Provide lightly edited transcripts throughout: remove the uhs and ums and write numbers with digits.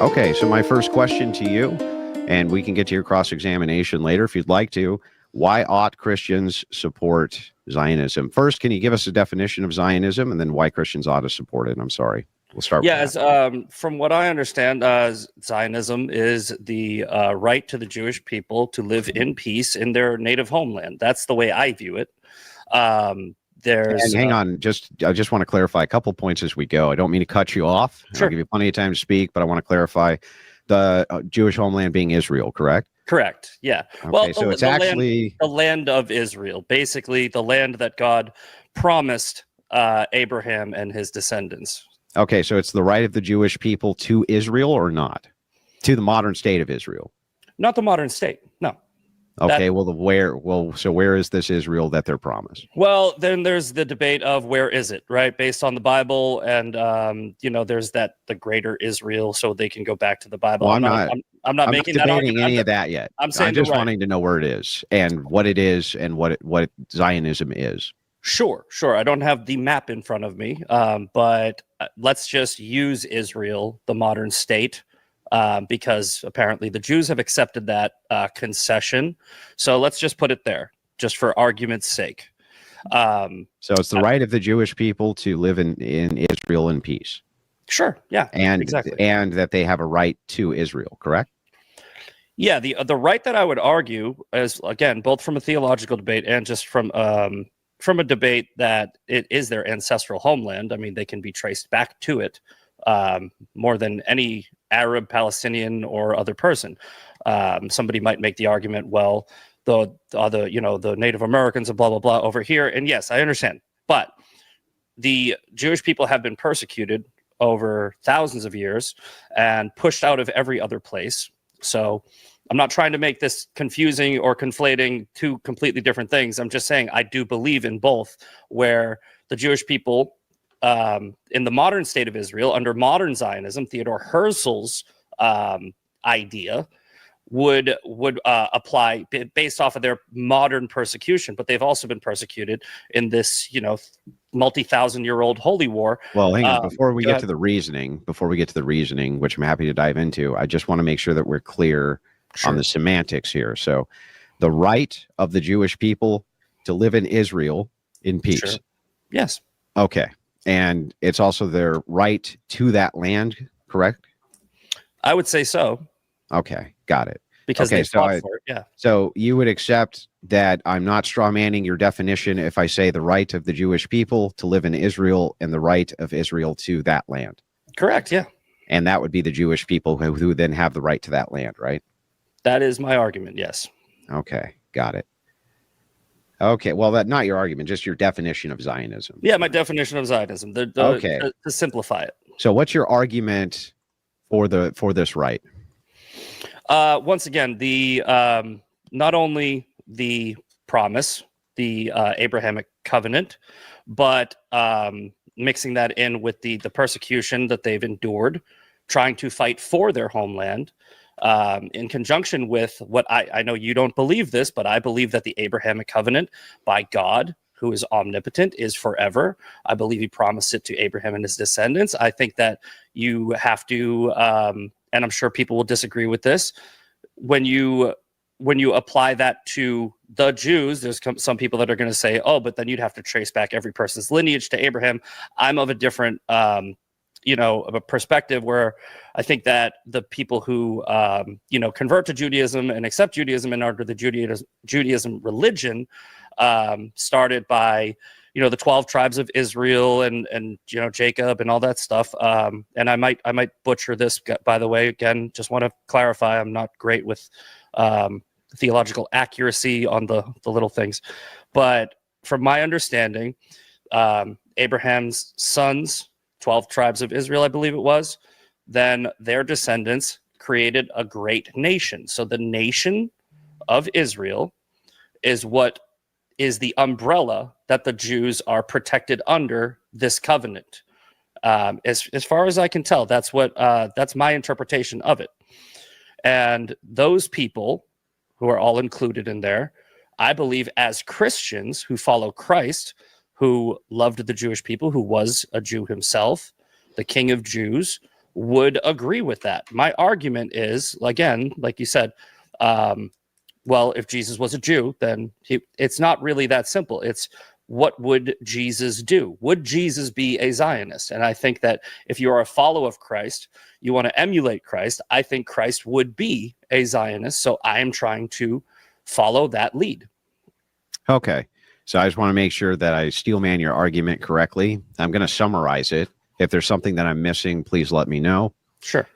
Okay, so my first question to you, and we can get to your cross-examination later if you'd like to. Why ought Christians support Zionism? First, can you give us a definition of Zionism, and then why Christians ought to support it? I'm sorry. We'll start with that. From what I understand, Zionism is the right to the Jewish people to live in peace in their native homeland. That's the way I view it. And hang on, I just want to clarify a couple points as we go. I don't mean to cut you off. Sure. I'll give you plenty of time to speak, but I want to clarify the Jewish homeland being Israel, correct? Correct. Yeah. Okay, well, so it's actually the land of Israel, basically the land that God promised Abraham and his descendants. Okay, so it's the right of the Jewish people to Israel or not? To the modern state of Israel? Not the modern state. No. Okay, so where is this Israel that they're promised? Well, then there's the debate of where is it, right? Based on the Bible, and there's the greater Israel, so they can go back to the Bible. Well, I'm not making that debating argument. any of that yet. I'm saying just wanting to know where it is and what it is and what Zionism is. Sure. I don't have the map in front of me, but let's just use Israel, the modern state. Because apparently the Jews have accepted that concession. So let's just put it there, just for argument's sake. So it's the right of the Jewish people to live in Israel in peace. Sure, yeah, exactly. And that they have a right to Israel, correct? Yeah, the right that I would argue is, again, both from a theological debate and just from a debate that it is their ancestral homeland. I mean, they can be traced back to it more than any Arab, Palestinian, or other person. Somebody might make the argument, well, the Native Americans and blah, blah, blah over here. And yes, I understand. But the Jewish people have been persecuted over thousands of years and pushed out of every other place. So I'm not trying to make this confusing or conflating two completely different things. I'm just saying I do believe in both, where the Jewish people in the modern state of Israel, under modern Zionism, Theodore Herzl's idea would apply based off of their modern persecution, but they've also been persecuted in this, multi-thousand-year-old holy war. Well, hang on. Before we get to the reasoning, which I'm happy to dive into, I just want to make sure that we're clear on the semantics here. So, the right of the Jewish people to live in Israel in peace. Sure. Yes. Okay. And it's also their right to that land, correct? I would say so. Okay, got it. Because they fought for it, yeah. So you would accept that I'm not strawmanning your definition if I say the right of the Jewish people to live in Israel and the right of Israel to that land? Correct, yeah. And that would be the Jewish people who then have the right to that land, right? That is my argument, yes. Okay, got it. Okay, well, that's not your argument, just your definition of Zionism. Yeah, my definition of Zionism. Okay. To simplify it. So what's your argument for this right? Once again, the not only the promise, the Abrahamic covenant, but mixing that in with the persecution that they've endured, trying to fight for their homeland, in conjunction with what I know you don't believe this, but I believe that the Abrahamic covenant by God, who is omnipotent, is forever. I believe he promised it to Abraham and his descendants. I think that you have to, and I'm sure people will disagree with this, when you apply that to the Jews, there's some people that are going to say, oh, but then you'd have to trace back every person's lineage to Abraham. I'm of a different of a perspective where I think that the people who, convert to Judaism and accept Judaism and under the Judaism religion started by, the 12 tribes of Israel and Jacob and all that stuff. And I might butcher this, by the way. Again, just want to clarify, I'm not great with theological accuracy on the little things. But from my understanding, Abraham's sons, 12 tribes of Israel, I believe it was, then their descendants created a great nation. So the nation of Israel is what is the umbrella that the Jews are protected under this covenant. As far as I can tell, that's my interpretation of it. And those people who are all included in there, I believe as Christians who follow Christ, who loved the Jewish people, who was a Jew himself, the King of Jews, would agree with that. My argument is, again, like you said, well, if Jesus was a Jew, then it's not really that simple. It's what would Jesus do? Would Jesus be a Zionist? And I think that if you are a follower of Christ, you want to emulate Christ, I think Christ would be a Zionist. So I am trying to follow that lead. Okay. So I just want to make sure that I steelman your argument correctly. I'm going to summarize it. If there's something that I'm missing, please let me know. Sure.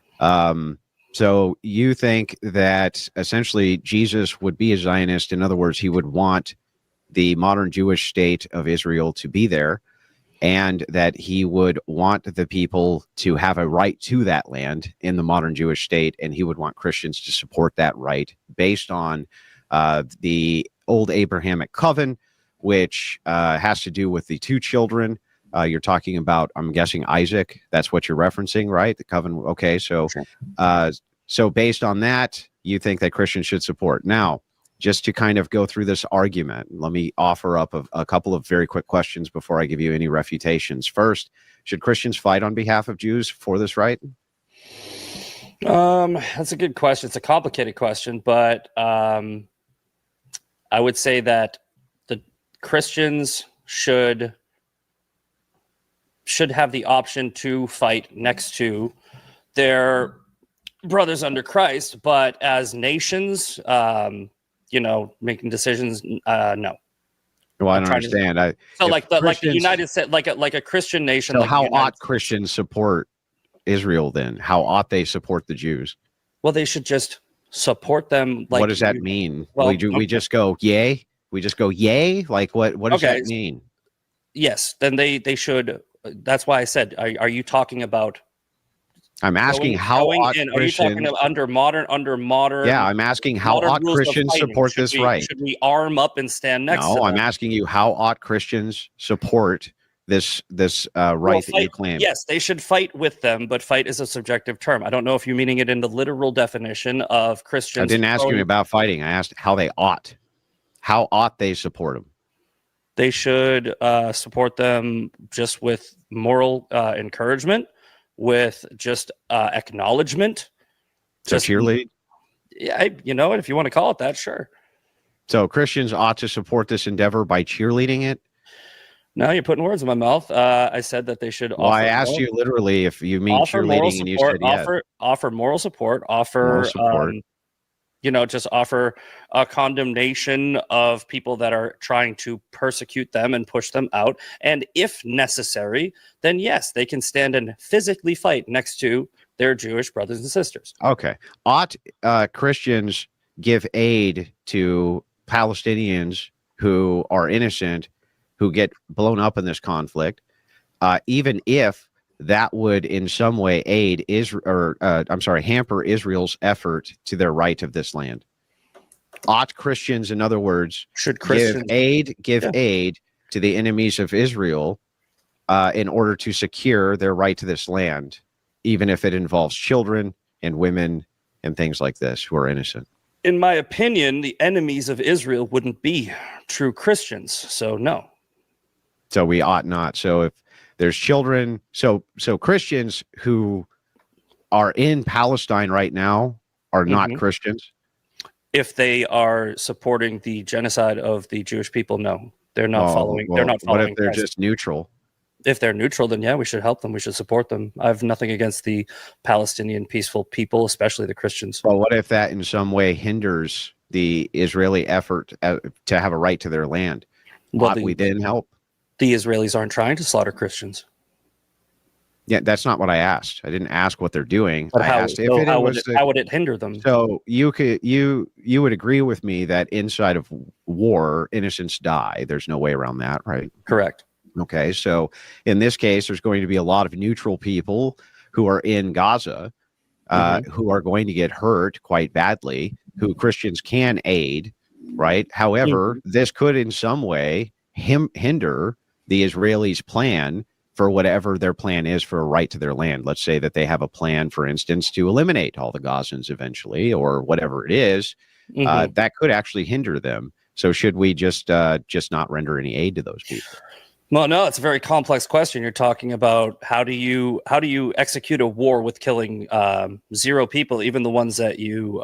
So you think that essentially Jesus would be a Zionist. In other words, he would want the modern Jewish state of Israel to be there, and that he would want the people to have a right to that land in the modern Jewish state, and he would want Christians to support that right based on the old Abrahamic covenant, which has to do with the two children. You're talking about, I'm guessing, Isaac. That's what you're referencing, right? The covenant. Okay, so so based on that, you think that Christians should support. Now, just to kind of go through this argument, let me offer up a couple of very quick questions before I give you any refutations. First, should Christians fight on behalf of Jews for this right? That's a good question. It's a complicated question, but I would say that the Christians should have the option to fight next to their brothers under Christ, but as nations, making decisions, no. Well, I don't understand. Like the United States, like a Christian nation. So like how ought Christians support Israel then? How ought they support the Jews? Well, they should just support them. Like, what does that mean? Well, we just go yay? We just go yay? Like what does that mean? Yes, then they should. That's why I said, are you talking about? I'm asking how ought Christians, are you talking about under modern? Yeah, I'm asking how ought Christians support this right? Should we arm up and stand next to them? No, I'm asking you how ought Christians support this right that you claim? Yes, they should fight with them, but fight is a subjective term. I don't know if you're meaning it in the literal definition of Christians. I didn't ask you about fighting. I asked how they ought. How ought they support them? They should support them just with moral encouragement, with just acknowledgement. So cheerlead? Yeah, if you want to call it that, sure. So Christians ought to support this endeavor by cheerleading it? No, you're putting words in my mouth. I said that they should Well, I asked you literally if you mean cheerleading, and you said yes. Offer moral support, offer just offer a condemnation of people that are trying to persecute them and push them out. And if necessary, then yes, they can stand and physically fight next to their Jewish brothers and sisters. Okay. Ought Christians give aid to Palestinians who are innocent, who get blown up in this conflict, even if that would in some way aid hamper Israel's effort to their right of this land? Ought Christians, in other words, should Christians give aid to the enemies of Israel in order to secure their right to this land, even if it involves children and women and things like this who are innocent? In my opinion, the enemies of Israel wouldn't be true Christians, so no. So we ought not. So if there's children, so Christians who are in Palestine right now are not Christians? If they are supporting the genocide of the Jewish people, no. They're not following. Well, they're not following. What if they're Christ. Just neutral? If they're neutral, then yeah, we should help them. We should support them. I have nothing against the Palestinian peaceful people, especially the Christians. Well, what if that in some way hinders the Israeli effort to have a right to their land? Ought we then help? The Israelis aren't trying to slaughter Christians. Yeah, that's not what I asked. I didn't ask what they're doing. But I asked how would it hinder them? So you would agree with me that inside of war, innocents die. There's no way around that, right? Correct. Okay, so in this case, there's going to be a lot of neutral people who are in Gaza, who are going to get hurt quite badly, who Christians can aid, right? However, this could in some way hinder the Israelis' plan for whatever their plan is for a right to their land. Let's say that they have a plan, for instance, to eliminate all the Gazans eventually, or whatever it is. That could actually hinder them. So should we just not render any aid to those people? Well, no, it's a very complex question. You're talking about how do you execute a war with killing 0 people, even the ones that you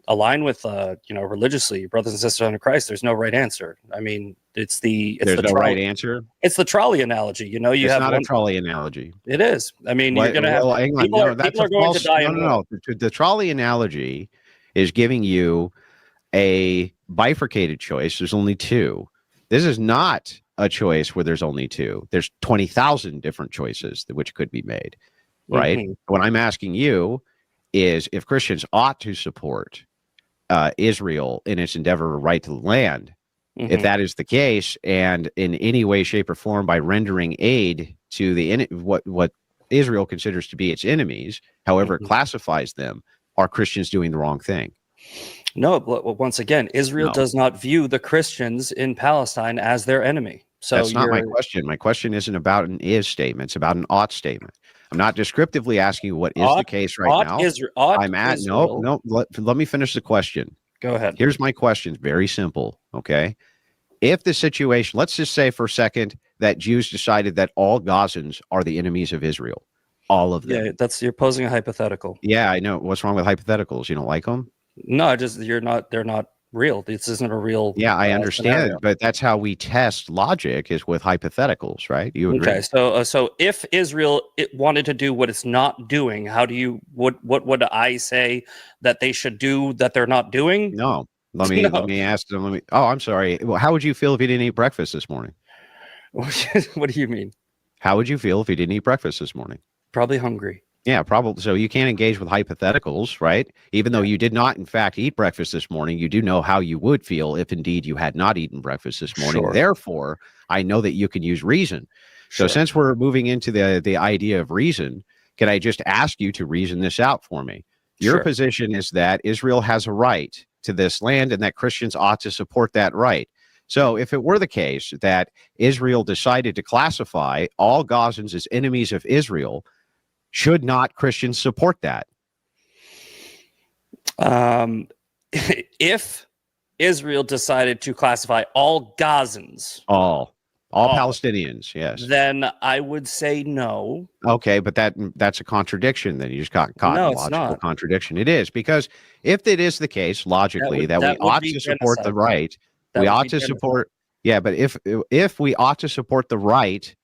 align with, religiously, your brothers and sisters under Christ. There's no right answer. I mean, it's There's the no right answer. It's the trolley analogy. You It's have not a one. trolley analogy. It is. I mean, you're What? going to have Well, hang on. people No, are that's people a are going to false. die No, in no, war. no. The trolley analogy is giving you a bifurcated choice. There's only 2. This is not a choice where there's only 2. There's 20,000 different choices which could be made, right? Mhm. What I'm asking you is if Christians ought to support Israel in its endeavor to right to the land. If Mhm. that is the case, and in any way, shape, or form by rendering aid to what Israel considers to be its enemies, however it Mhm. classifies them, are Christians doing the wrong thing? No, but once again, Israel No. does not view the Christians in Palestine as their enemy. So That's not my you're question. My question isn't about an is statement. It's about an ought statement. I'm not descriptively asking you what is the ought case right now. ought I'm at no, Israel. no. Let me finish the question. Go ahead. Here's my question. Very simple. Okay. If the situation, let's just say for a second that Jews decided that all Gazans are the enemies of Israel, all of them. Yeah, you're posing a hypothetical. Yeah, I know. What's wrong with hypotheticals? You don't like them? No, they're not real. This isn't a real Yeah, I understand, scenario. but that's how we test logic is with hypotheticals, right? You agree? Okay, so if Israel wanted to do what it's not doing, what would I say that they should do that they're not doing? No. Let No. me ask them. Oh, I'm sorry. Well, how would you feel if you didn't eat breakfast this morning? What do you mean? How would you feel if you didn't eat breakfast this morning? Probably hungry. Yeah, probably. So you can't engage with hypotheticals, right? Even though you did not, in fact, eat breakfast this morning, you do know how you would feel if indeed you had not eaten breakfast this morning. Sure. Therefore, I know that you can use reason. So Sure. since we're moving into the idea of reason, can I just ask you to reason this out for me? Your Sure. position is that Israel has a right to this land and that Christians ought to support that right. So if it were the case that Israel decided to classify all Gazans as enemies of Israel, should not Christians support that? If Israel decided to classify all Gazans, All All. Palestinians, yes. then I would say no. Okay, but that's a contradiction. Then you just got caught No, in a it's logical not. contradiction. It is, because if it is the case logically that we that would ought be to support the genocide. right, That we would ought be to genocide. support. Yeah, but if we ought to support the right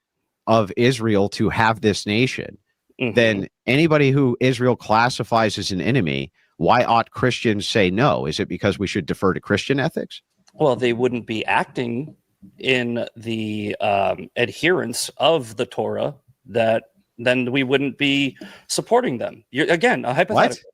of Israel to have this nation, Mhm. then anybody who Israel classifies as an enemy, why ought Christians say no? Is it because we should defer to Christian ethics? Well, they wouldn't be acting in the adherence of the Torah. Then we wouldn't be supporting them. Again, a hypothetical.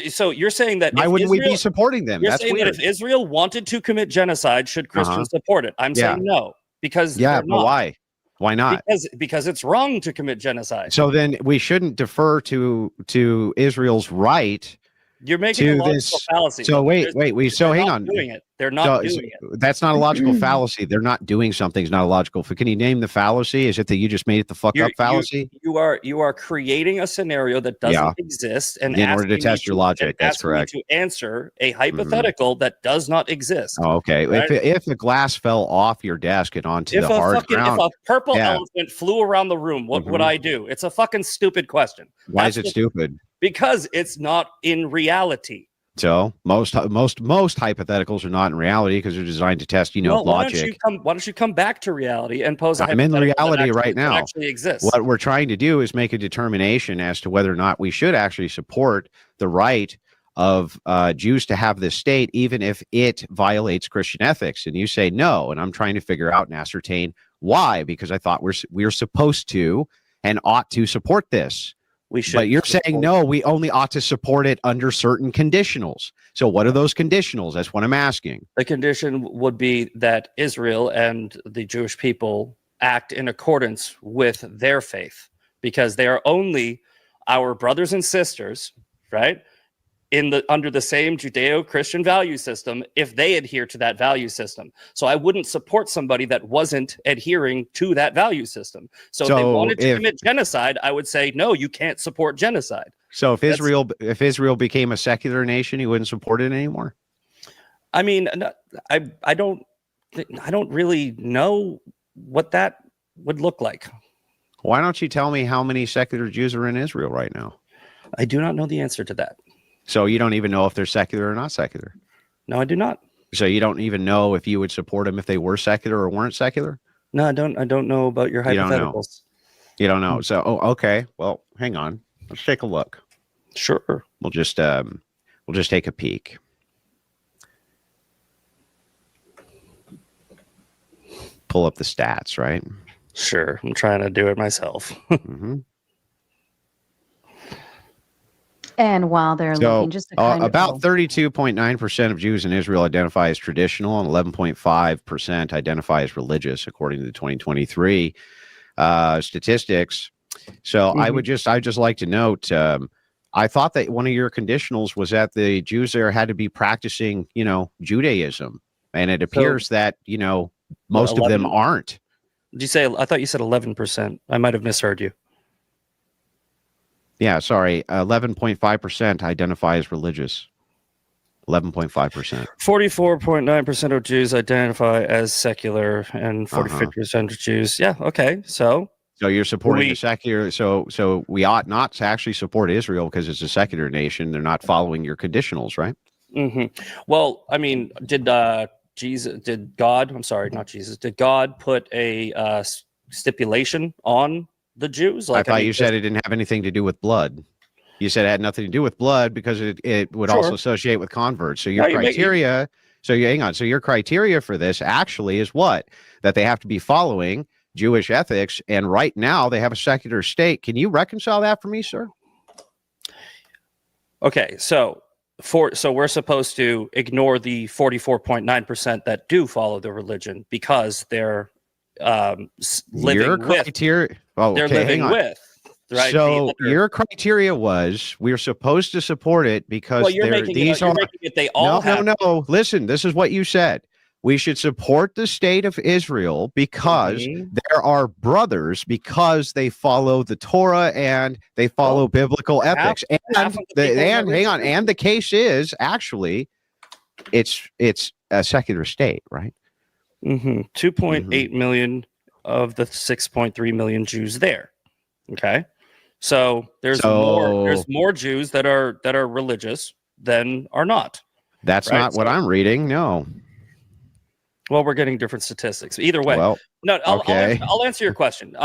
So you're saying that Why if wouldn't we be Israel, supporting them? you're That's saying that weird. if Israel wanted to commit genocide, should Christians support it? I'm Yeah. saying no, because Yeah, they're but not. why? Why not? Because it's wrong to commit genocide. So then we shouldn't defer to Israel's right You're making a to logical this. fallacy. So wait. So They're hang not on. doing it. They're not So doing it. that's not a logical fallacy. They're not doing something is not a logical. Can you name the fallacy? Is it that you just made it the fuck up fallacy? You are creating a scenario that doesn't Yeah. exist and In order to asking me test your logic, that's asking me correct. to answer a Mhm. hypothetical that does not exist. Oh, okay. Right? If the glass fell off your desk and onto If the hard if ground, a purple yeah. elephant flew around the room, what would Mhm. I do? It's a fucking stupid question. Why is it stupid? Because it's not in reality. So most hypotheticals are not in reality because they're designed to test, Well, logic. why don't you come back to reality and pose a I'm in hypothetical reality that right now. actually exists? What we're trying to do is make a determination as to whether or not we should actually support the right of Jews to have this state, even if it violates Christian ethics. And you say no, and I'm trying to figure out and ascertain why, because I thought we're supposed to and ought to support this. We should. But you're saying no, we only ought to support it under certain conditionals. So what are those conditionals? That's what I'm asking. The condition would be that Israel and the Jewish people act in accordance with their faith, because they are only our brothers and sisters, right? Under the same Judeo-Christian value system, if they adhere to that value system. So I wouldn't support somebody that wasn't adhering to that value system. So if they wanted to commit genocide, I would say, no, you can't support genocide. So if Israel became a secular nation, you wouldn't support it anymore? I mean, I don't really know what that would look like. Why don't you tell me how many secular Jews are in Israel right now? I do not know the answer to that. So you don't even know if they're secular or not secular. No, I do not. So you don't even know if you would support them if they were secular or weren't secular? No, I don't know about your You don't know. hypotheticals. You don't know. So, okay. Well, hang on. Let's take a look. Sure. We'll just take a peek. Pull up the stats, right? Sure. I'm trying to do it myself. Mm-hmm. And while they're looking, just to kind about 32.9% of Jews in Israel identify as traditional, and 11.5% identify as religious, according to the 2023 statistics. So I just like to note, I thought that one of your conditionals was that the Jews there had to be practicing, Judaism, and it appears that most of them aren't. Did you say? I thought you said 11%. I might have misheard you. Yeah, sorry. 11.5% identify as religious. 11.5%. 44.9% of Jews identify as secular, and 45% of Jews. Yeah. Okay. So you're supporting the secular. So we ought not to actually support Israel because it's a secular nation. They're not following your conditionals, right? Mm-hmm. Well, I mean, did God put a stipulation on the Jews? I thought you said it didn't have anything to do with blood. You said it had nothing to do with blood because it would also associate with converts. So your criteria, hang on. So your criteria for this actually is what? That they have to be following Jewish ethics, and right now they have a secular state. Can you reconcile that for me, sir? Okay, so we're supposed to ignore the 44.9% that do follow the religion because they're living with. Oh, they're okay, living with. Right. So your criteria was we're supposed to support it because you're making it they all have. No. Listen, this is what you said. We should support the state of Israel because there are brothers, because they follow the Torah and they follow biblical ethics. And hang on, and the case is actually it's a secular state, right? 2.8 million of the 6.3 million Jews there. Okay. So there's more Jews that are religious than are not. That's right? Not what I'm reading. No. Well, we're getting different statistics. Either way. Well, no, I'll answer your question.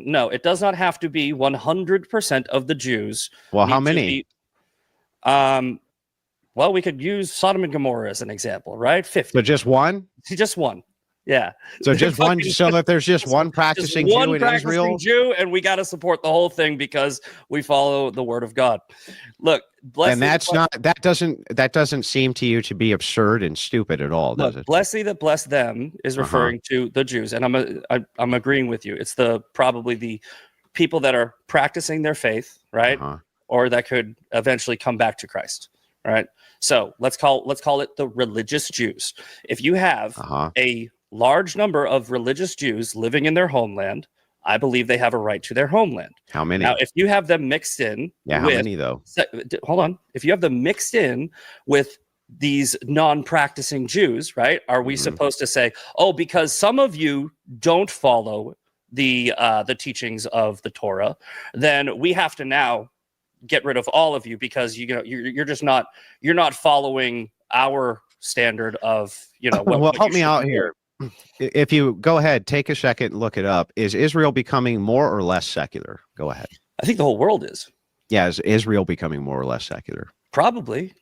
No, it does not have to be 100% of the Jews. Well, how many? Well, we could use Sodom and Gomorrah as an example, right? 50. So just one? Just one. Yeah. So just one. So if there's just one practicing Jew in Israel, and we got to support the whole thing because we follow the word of God. Look, that doesn't seem to you to be absurd and stupid at all, does it? Bless thee that bless them is referring to the Jews, and I'm agreeing with you. It's probably the people that are practicing their faith, right, or that could eventually come back to Christ, right? So let's call it the religious Jews. If you have a large number of religious Jews living in their homeland, I believe they have a right to their homeland. How many? Now, if you have them mixed in, how many though? Hold on. If you have them mixed in with these non-practicing Jews, right? Are we supposed to say, oh, because some of you don't follow the teachings of the Torah, then we have to now get rid of all of you because you're just not following our standard of well, help me out here. If you go ahead, take a second and look it up. Is Israel becoming more or less secular? Go ahead. I think the whole world is. Yeah, is Israel becoming more or less secular? Probably.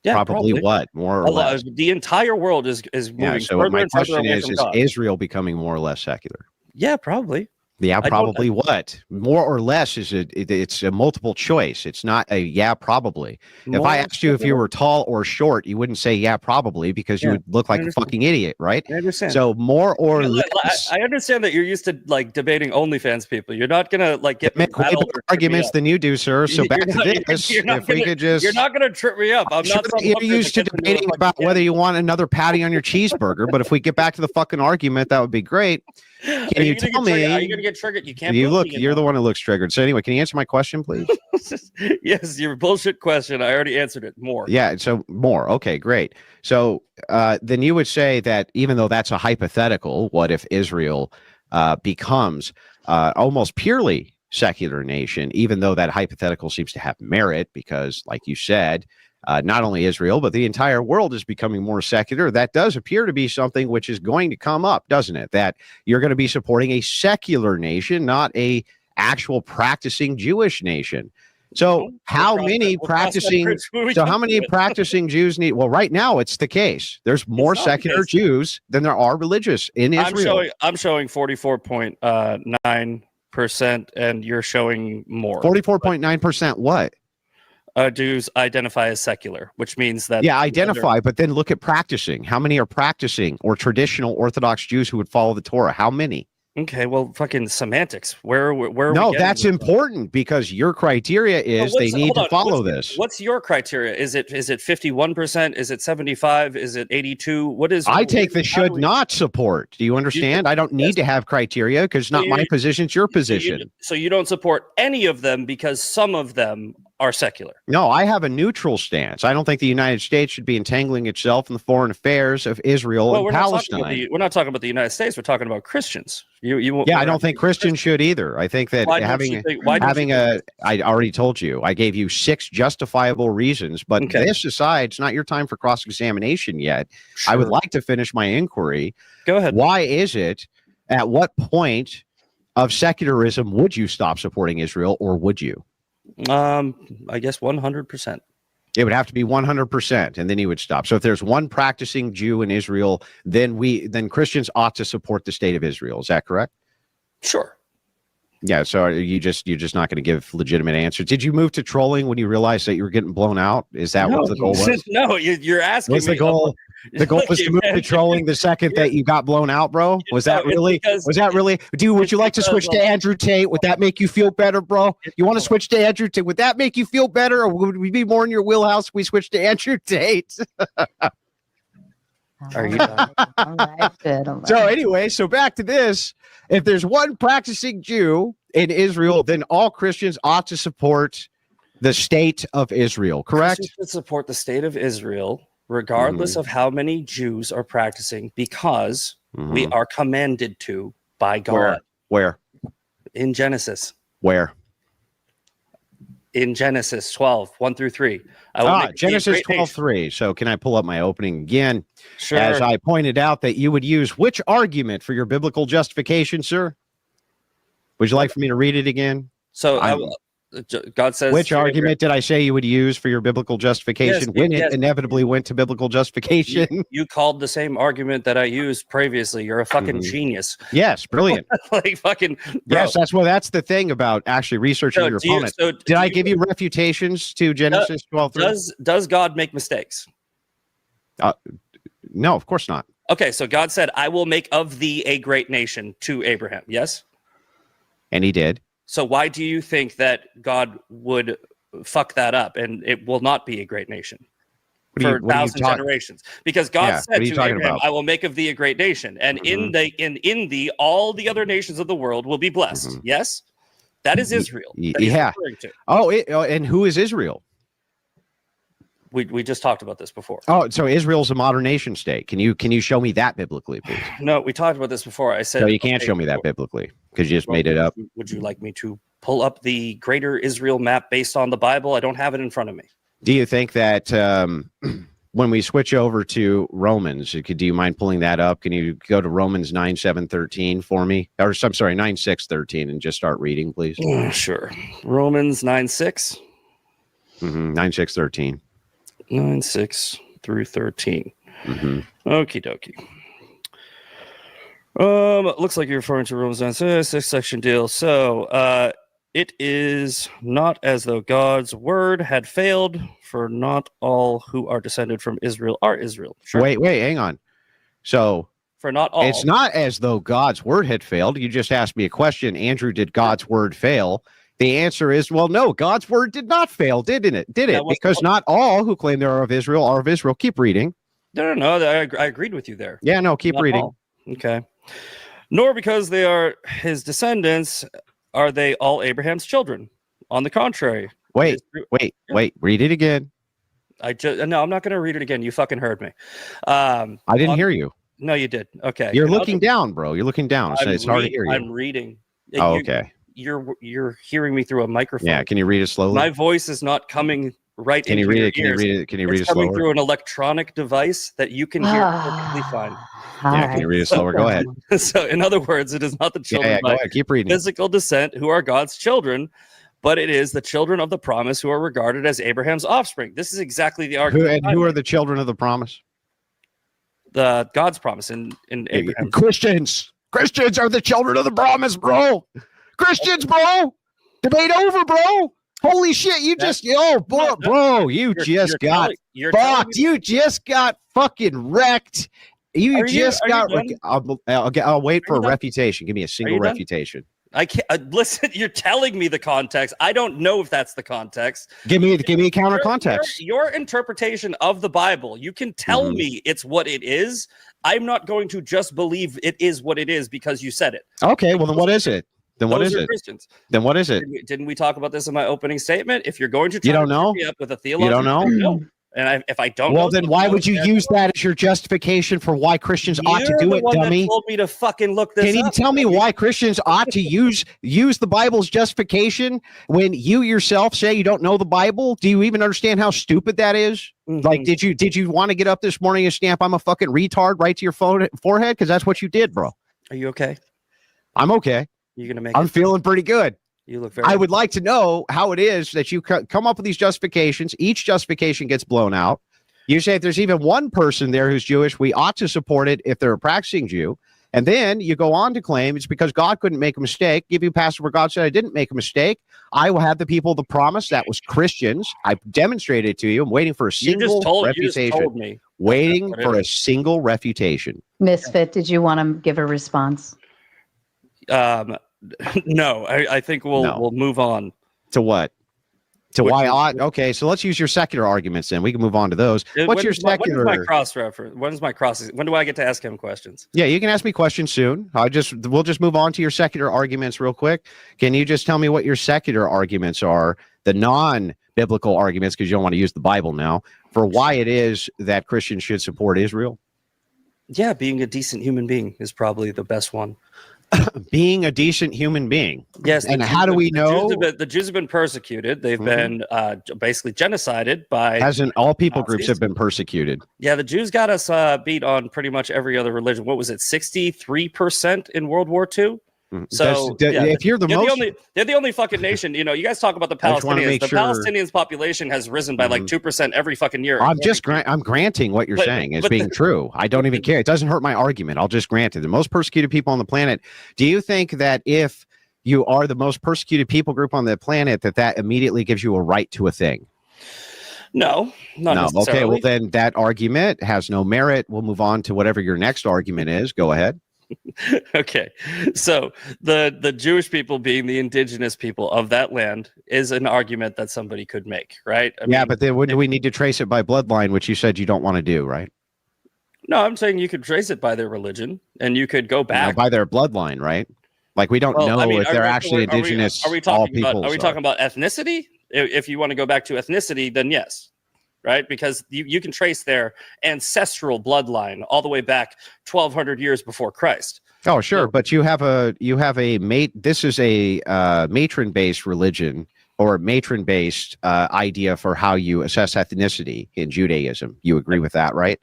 Yeah, probably. What? More or less? The entire world is moving further and further away from God. Is Israel becoming more or less secular? Yeah, probably. Yeah, probably. What? More or less it's a multiple choice. It's not a probably. If I asked you if you were tall or short, you wouldn't say probably because you would look like a fucking idiot, right? I understand. So more or less. I understand that you're used to debating OnlyFans people. You're not gonna get make way better arguments than you do, sir. So back to this. You're not gonna trip me up. I'm not. You're used to debating about whether you want another patty on your cheeseburger, but if we get back to the fucking argument, that would be great. Can you tell me? Are you gonna get triggered? You can't. You're the one who looks triggered. So anyway, can you answer my question, please? Yes, your bullshit question. I already answered it. More. Yeah. So more. Okay, great. So then you would say that even though that's a hypothetical, what if Israel becomes almost purely secular nation, even though that hypothetical seems to have merit because, like you said, not only Israel, but the entire world is becoming more secular. That does appear to be something which is going to come up, doesn't it? That you're going to be supporting a secular nation, not a actual practicing Jewish nation. So how many practicing Jews need? Well, right now it's the case. There's more secular Jews than there are religious in Israel. I'm showing 44.9%, and you're showing more. 44.9% what? Jews identify as secular, which means that identify, but then look at practicing. How many are practicing or traditional Orthodox Jews who would follow the Torah? How many? Okay, well, fucking semantics. Where no, that's important because your criteria is they need to follow this. What's your criteria? Is it 51%? Is it 75? Is it 82? What is? I take the should not support. Do you understand? I don't need to have criteria because it's not my position; it's your position. So you don't support any of them because some of them are secular. No, I have a neutral stance. I don't think the United States should be entangling itself in the foreign affairs of Israel and Palestine. We're not talking about the United States. We're talking about Christians. I don't think Christians should either. I think that I already told you. I gave you 6 justifiable reasons, but this aside, it's not your time for cross-examination yet. Sure. I would like to finish my inquiry. Go ahead. Why is it, at what point of secularism would you stop supporting Israel, or would you? I guess 100%. It would have to be 100%, and then you would stop. So if there's one practicing Jew in Israel, then Christians ought to support the state of Israel. Is that correct? Sure. Yeah. So you're just not going to give legitimate answers. Did you move to trolling when you realized that you were getting blown out? Is that what the goal was? No, you're asking. What's the goal? The goal was to move to trolling the second that you got blown out, bro. Was that really? Dude, would you like to switch to Andrew Tate? Would that make you feel better, bro? You want to switch to Andrew Tate? Would that make you feel better, or would we be more in your wheelhouse if we switched to Andrew Tate? Are you done? So anyway, so back to this. If there's one practicing Jew in Israel, then all Christians ought to support the state of Israel, correct? Christians should support the state of Israel, regardless of how many Jews are practicing, because we are commanded to by God. Where? In Genesis. Where? In Genesis 12, 1 through 3. Genesis 12:3. So can I pull up my opening again? Sure. As I pointed out that you would use which argument for your biblical justification, sir? Would you like for me to read it again? So God says... Which argument did I say you would use for your biblical justification when it inevitably went to biblical justification? You called the same argument that I used previously. You're a fucking genius. Yes, brilliant. Like fucking... Bro. Yes, that's the thing about actually researching your opponent. Did I give you refutations to Genesis 12:3? Does God make mistakes? No, of course not. Okay, so God said, I will make of thee a great nation to Abraham. Yes? And he did. So why do you think that God would fuck that up and it will not be a great nation for thousands of generations? Because God said to Abraham, I will make of thee a great nation. And in thee, all the other nations of the world will be blessed. Yes? That is Israel. Yeah. And who is Israel? We just talked about this before. Oh, so Israel's a modern nation state. Can you show me that biblically, please? No, we talked about this before. I said no, you can't show me that biblically because you just made it up. Would you like me to pull up the greater Israel map based on the Bible? I don't have it in front of me. Do you think that when we switch over to Romans, do you mind pulling that up? Can you go to Romans 9:7-13 for me? Or I'm sorry, 9:6-13 and just start reading, please. Sure. Romans 9:6. 9:6-13. 9:6 through 13. Okie dokie. Looks like you're referring to Romans 9:6 section deal. So it is not as though God's word had failed, for not all who are descended from Israel are Israel. Sure. Wait, hang on. So for not all, it's not as though God's word had failed. You just asked me a question, Andrew. Did God's word fail? The answer is, well, no, God's word did not fail, didn't it? Did it? Because not all who claim they are of Israel are of Israel. Keep reading. No, I agreed with you there. Yeah, no, keep reading. All. Okay. Nor because they are his descendants are they all Abraham's children. On the contrary. Wait. Read it again. No, I'm not going to read it again. You fucking heard me. I didn't hear you. No, you did. Okay. You're looking down, bro. You're looking down. It's hard to hear you. I'm reading. Oh, okay. You're hearing me through a microphone. Yeah. Can you read it slowly? My voice is not coming right Can into you read your it? Can you ears. read it? Can you read it It's coming slower? through an electronic device that you can hear perfectly fine. Yeah. Can you read it slower? Go ahead. So, in other words, it is not the children Go ahead. Keep reading. physical descent who are God's children, but it is the children of the promise who are regarded as Abraham's offspring. This is exactly the argument. Who are the children of the promise? The God's promise in Abraham. Christians are the children of the promise, bro. Christians, bro. Debate over, bro. Holy shit! You just got fucking wrecked. I'll wait for a refutation. Give me a single refutation. I can't listen. You're telling me the context. I don't know if that's the context. Give me a counter context. Your interpretation of the Bible. You can tell me it's what it is. I'm not going to just believe it is what it is because you said it. Okay, well then what is it? Then what is it? Christians. Then what is it? Didn't we talk about this in my opening statement? If you're going to try to me up with a theology, you don't know. No. And if I don't, well, then why would you use that as your justification for why Christians ought to do it, dummy? Told me to fucking look this up. Can you tell me why Christians ought to use the Bible's justification when you yourself say you don't know the Bible? Do you even understand how stupid that is? Mm-hmm. Like, did you want to get up this morning and stamp "I'm a fucking retard" right to your forehead? Because that's what you did, bro. Are you okay? I'm okay. You're gonna make. I'm feeling pretty good. You look very. I would like to know how it is that you come up with these justifications. Each justification gets blown out. You say if there's even one person there who's Jewish, we ought to support it if they're a practicing Jew. And then you go on to claim it's because God couldn't make a mistake. Give you a passage where God said, I didn't make a mistake. I will have the people of the promise. That was Christians. I demonstrated it to you. I'm waiting for a single refutation. You just told me. Waiting for a single refutation. Misfit, did you want to give a response? No, I think we'll move on. To what? To why ought? Okay, so let's use your secular arguments then. We can move on to those. What's your secular? When is my cross reference? When do I get to ask him questions? Yeah, you can ask me questions soon. We'll just move on to your secular arguments real quick. Can you just tell me what your secular arguments are, the non-biblical arguments, because you don't want to use the Bible now, for why it is that Christians should support Israel? Yeah, being a decent human being is probably the best one. Being a decent human being. Yes. And how do we know? The Jews have been persecuted. They've been basically genocided by. As in all people groups have been persecuted. Yeah, the Jews got us beat on pretty much every other religion. What was it? 63% in World War II? So if you're they're the only fucking nation. You know, you guys talk about the Palestinians. The Palestinians population has risen by like 2% every fucking year. I'm granting what you're saying as being true. I don't even care. It doesn't hurt my argument. I'll just grant it. The most persecuted people on the planet. Do you think that if you are the most persecuted people group on the planet, that immediately gives you a right to a thing? No, not necessarily. Okay, well then that argument has no merit. We'll move on to whatever your next argument is. Go ahead. Okay, so the Jewish people being the indigenous people of that land is an argument that somebody could make, right? I mean, but then wouldn't we need to trace it by bloodline, which you said you don't want to do, right? No, I'm saying you could trace it by their religion, and you could go back by their bloodline, right? Like we don't know if they're actually indigenous. Are we talking about ethnicity? If you want to go back to ethnicity, then yes. Right, because you can trace their ancestral bloodline all the way back 1,200 years before Christ. Oh, sure, but you have a mate. This is a matron-based religion or matron-based idea for how you assess ethnicity in Judaism. You agree with that, right?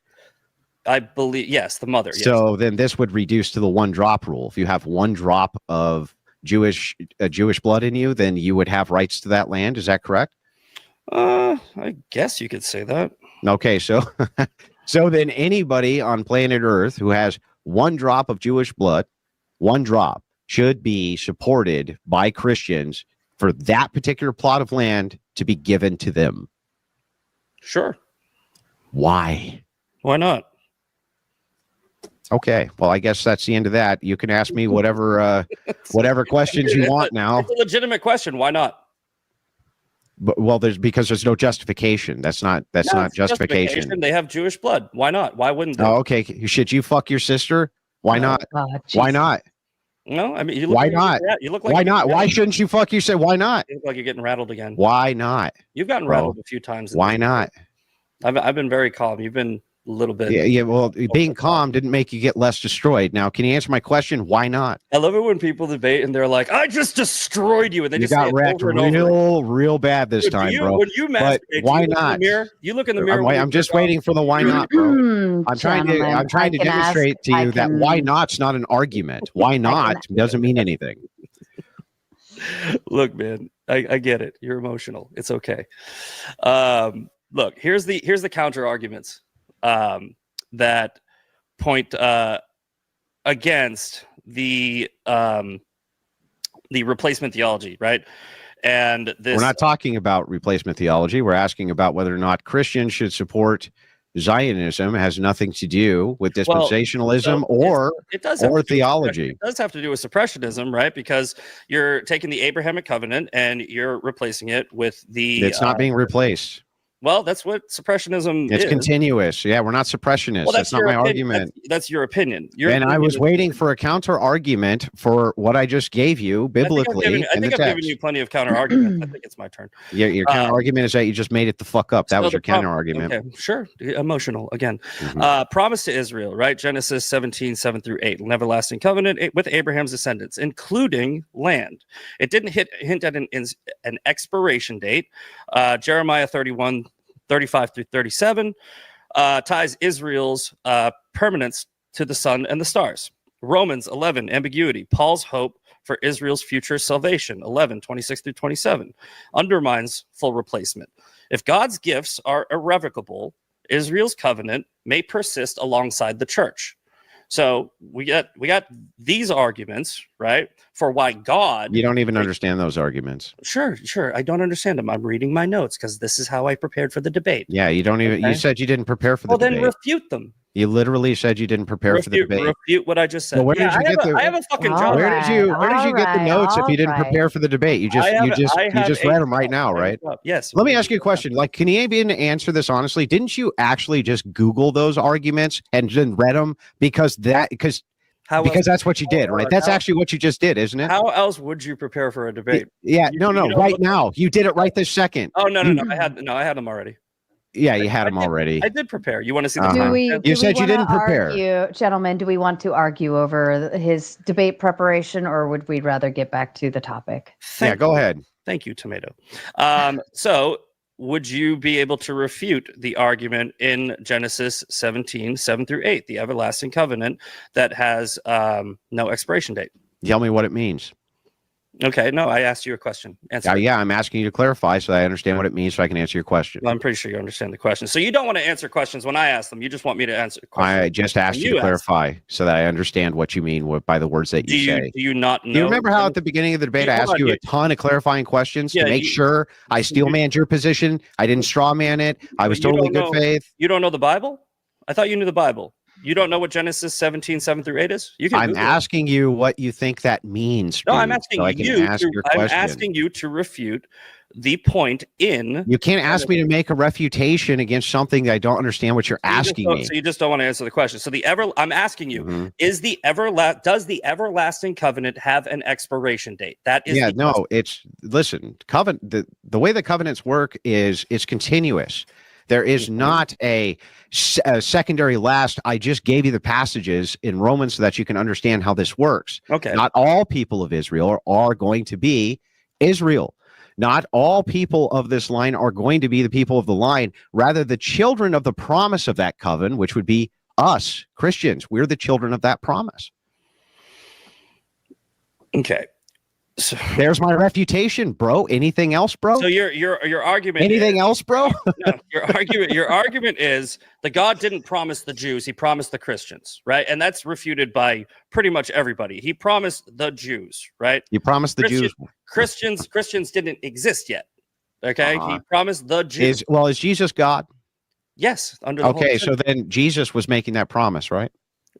I believe yes, the mother. Yes. So then this would reduce to the one drop rule. If you have one drop of Jewish blood in you, then you would have rights to that land. Is that correct? I guess you could say that. Okay, so then anybody on planet Earth who has one drop of Jewish blood, one drop, should be supported by Christians for that particular plot of land to be given to them. Sure. Why? Why not? Okay, well, I guess that's the end of that. You can ask me whatever questions you want now. It's a legitimate question. Why not? Well, because there's no justification. That's not justification. They have Jewish blood. Why not? Why wouldn't they? Oh, okay. Should you fuck your sister? Why not? Why not? No, I mean, why not? You look like why not? Why shouldn't you fuck your sister? Why not? You look like you're getting rattled again. Why not? You've gotten rattled a few times. Why not? I've been very calm. You've been little bit. Yeah. Well, being calm didn't make you get less destroyed. Now, can you answer my question? Why not? I love it when people debate and they're like, "I just destroyed you," and they You just say got it wrecked over and over. real bad this Dude, time, bro. When you But masturbate, why do you look in the not? mirror? You look in the mirror. when you I'm just jerk off? waiting for the why not, bro. I'm trying Gentlemen, to I can ask- demonstrate to I you that why can- not's not an argument. Why not doesn't mean anything. Look, man, I get it. You're emotional. It's okay. Look, here's the counter arguments that point against the replacement theology, right? And this, We're not talking about replacement theology. We're asking about whether or not Christians should support Zionism. It has nothing to do with dispensationalism it does or have to do with theology. It does have to do with suppressionism, right? Because you're taking the Abrahamic covenant and you're replacing it with the. It's not being replaced. Well, that's what suppressionism It's is. continuous. Yeah, we're not suppressionists. Well, that's not your my opinion. argument. That's your opinion. And I was waiting for a counter argument for what I just gave you biblically. I think I've given you plenty of counter arguments. I think it's my turn. Yeah, your counter argument is that you just made it the fuck up. That was your counter argument. Okay, sure. Emotional again. Mhm. Promise to Israel, right? Genesis 17:7-8, an everlasting covenant with Abraham's descendants, including land. It didn't hint at an expiration date. Jeremiah 31:35-37 ties Israel's permanence to the sun and the stars. Romans 11, ambiguity. Paul's hope for Israel's future salvation, 11:26-27, undermines full replacement. If God's gifts are irrevocable, Israel's covenant may persist alongside the church. So we got these arguments, right, for why God. You don't even understand those arguments. Sure. I don't understand them. I'm reading my notes because this is how I prepared for the debate. Yeah, you don't even. Okay. You said you didn't prepare for the Well, debate. then refute them. You literally said you didn't prepare for the debate. Refute what I just said. Well, where did you get I have a fucking All job. Where did you get the notes if you didn't all right. prepare for the debate? You just read them right now, right? Yes. Let me ask you a question. Like, can you even answer this honestly? Didn't you actually just Google those arguments and then read them because that's what you did, right? That's actually what you just did, isn't it? How else would you prepare for a debate? Yeah, no, right now. You did it right this second. Oh no. I had them already. Yeah, you had them already. I did prepare. You want to see Uh-huh. the You said you didn't prepare. Gentlemen, do we want to argue over his debate preparation, or would we rather get back to the topic? Yeah, go ahead. Thank you, Tomato. So would you be able to refute the argument in Genesis 17:7-8, the everlasting covenant that has no expiration date? Tell me what it means. Okay, no, I asked you a question. Answer. Yeah, I'm asking you to clarify so that I understand what it means so I can answer your question. Well, I'm pretty sure you understand the question. So you don't want to answer questions when I ask them. You just want me to answer questions. I just asked you to clarify so that I understand what you mean by the words that you say. Do you not know? Do you remember how at the beginning of the debate I asked you a ton of clarifying questions to make sure I steel manned your position? I didn't straw man it. I was totally good faith. You don't know the Bible? I thought you knew the Bible. You don't know what Genesis 17:7-8 is? You can. I'm asking you what you think that means. No, I'm asking you. I'm asking you to refute the point in. You can't ask me to make a refutation against something that I don't understand what you're asking me. So you just don't want to answer the question. So I'm asking you: does the everlasting covenant have an expiration date? That is. Yeah. No. Listen. Covenant. The way the covenants work is it's continuous. There is not a secondary last. I just gave you the passages in Romans so that you can understand how this works. Okay. Not all people of Israel are going to be Israel. Not all people of this line are going to be the people of the line. Rather, the children of the promise of that covenant, which would be us, Christians. We're the children of that promise. Okay. So there's my refutation, bro. Anything else, bro? So your argument. Anything else, bro? No, your argument is that God didn't promise the Jews; He promised the Christians, right? And that's refuted by pretty much everybody. He promised the Jews, right? You promised the Jews. Christians didn't exist yet. Okay, He promised the Jews. Is Jesus God? Yes. Okay, so then Jesus was making that promise, right?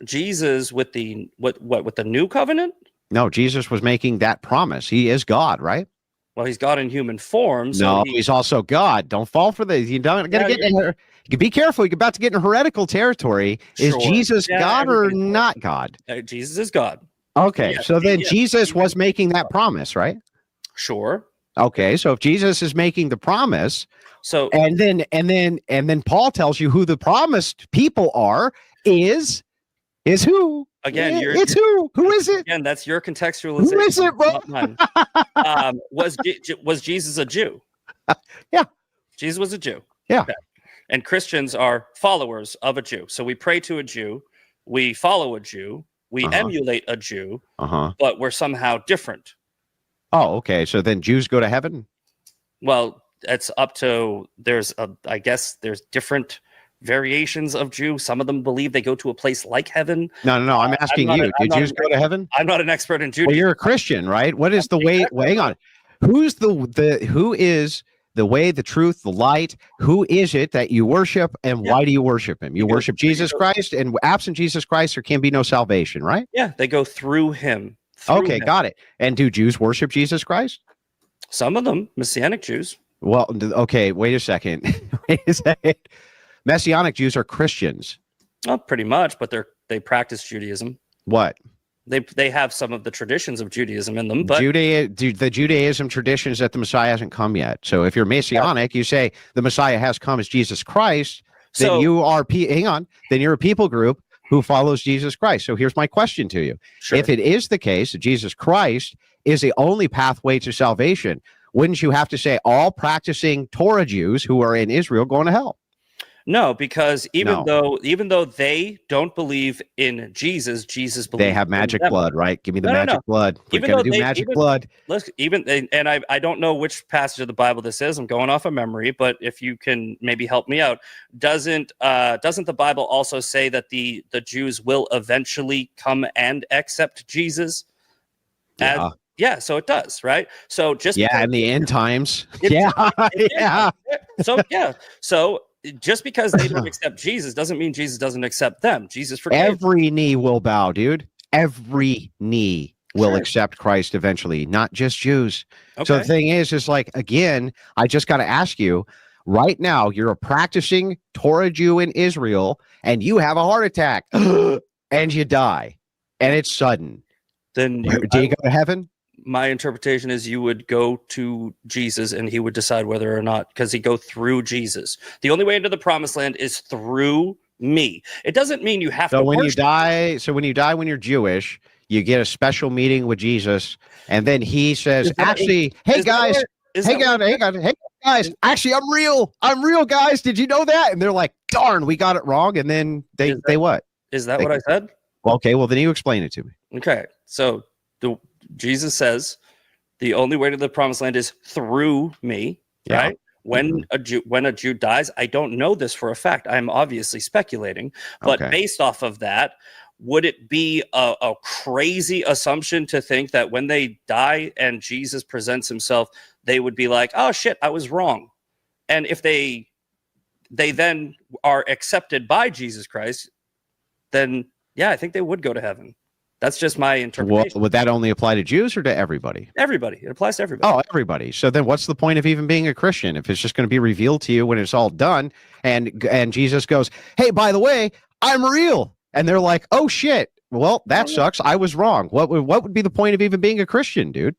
Jesus with the with the new covenant. No, Jesus was making that promise. He is God, right? Well, he's God in human form. So he's also God. Don't fall for this. You don't gotta get in there. You can be careful. You're about to get in heretical territory. Is Jesus God or not God? Jesus is God. Okay, so then Jesus was making that promise, right? Sure. Okay, so if Jesus is making the promise, So and then Paul tells you who the promised people are, is who? again, It's who? Who is it? again, that's your Who contextualization, is it, bro? not mine. Was Jesus a Jew? Yeah. Jesus was a Jew. Yeah. Okay. And Christians are followers of a Jew. So we pray to a Jew, we follow a Jew, we emulate a Jew, but we're somehow different. Oh, okay. So then Jews go to heaven? Well, it's up to I guess there's different variations of Jew. Some of them believe they go to a place like heaven. No. I'm asking you. Do Jews go to heaven? I'm not an expert in Judaism. Well, you're a Christian, right? What is the way? Exactly. Well, hang on. Who is the way, the truth, the light? Who is it that you worship, and why do you worship him? You worship Jesus Christ, and absent Jesus Christ, there can be no salvation, right? Yeah, they go through him. Okay, got it. And do Jews worship Jesus Christ? Some of them, Messianic Jews. Well, okay, wait a second. Wait a second. Messianic Jews are Christians. Well, pretty much, but they practice Judaism. What? They have some of the traditions of Judaism in them, but the Judaism traditions that the Messiah hasn't come yet. So if you're Messianic, you say the Messiah has come as Jesus Christ, then then you're a people group who follows Jesus Christ. So here's my question to you. Sure. If it is the case that Jesus Christ is the only pathway to salvation, wouldn't you have to say all practicing Torah Jews who are in Israel going to hell? No, because even though they don't believe in Jesus believes they have magic blood, right? Give me the magic blood. We're going to do magic blood. And I don't know which passage of the Bible this is. I'm going off of memory, but if you can maybe help me out, doesn't the Bible also say that the Jews will eventually come and accept Jesus? Yeah, so it does, right? So just in the end times. So just because they don't accept Jesus doesn't mean Jesus doesn't accept them. Jesus forgave every knee will bow, dude. Every knee will accept Christ eventually, not just Jews. Okay. So the thing is like, again, I just got to ask you right now, you're a practicing Torah Jew in Israel and you have a heart attack and you die and it's sudden. Then do you go to heaven? My interpretation is you would go to Jesus and he would decide whether or not, because he go through Jesus. The only way into the promised land is through me. It doesn't mean you have to when you die, when you're Jewish, you get a special meeting with Jesus, and then he says, hey guys, actually I'm real guys. Did you know that? And they're like, darn, we got it wrong. And then they what? Is that what I said? Okay, well then you explain it to me. Okay, so Jesus says the only way to the promised land is through me, right? When a Jew dies, I don't know this for a fact. I'm obviously speculating, but based off of that, would it be a crazy assumption to think that when they die and Jesus presents himself, they would be like, oh shit, I was wrong. And if they then are accepted by Jesus Christ, then yeah, I think they would go to heaven. That's just my interpretation. Well, would that only apply to Jews or to everybody? Everybody. It applies to everybody. Oh, everybody. So then what's the point of even being a Christian if it's just going to be revealed to you when it's all done and Jesus goes, hey, by the way, I'm real. And they're like, oh, shit. Well, that sucks. I was wrong. What would be the point of even being a Christian, dude?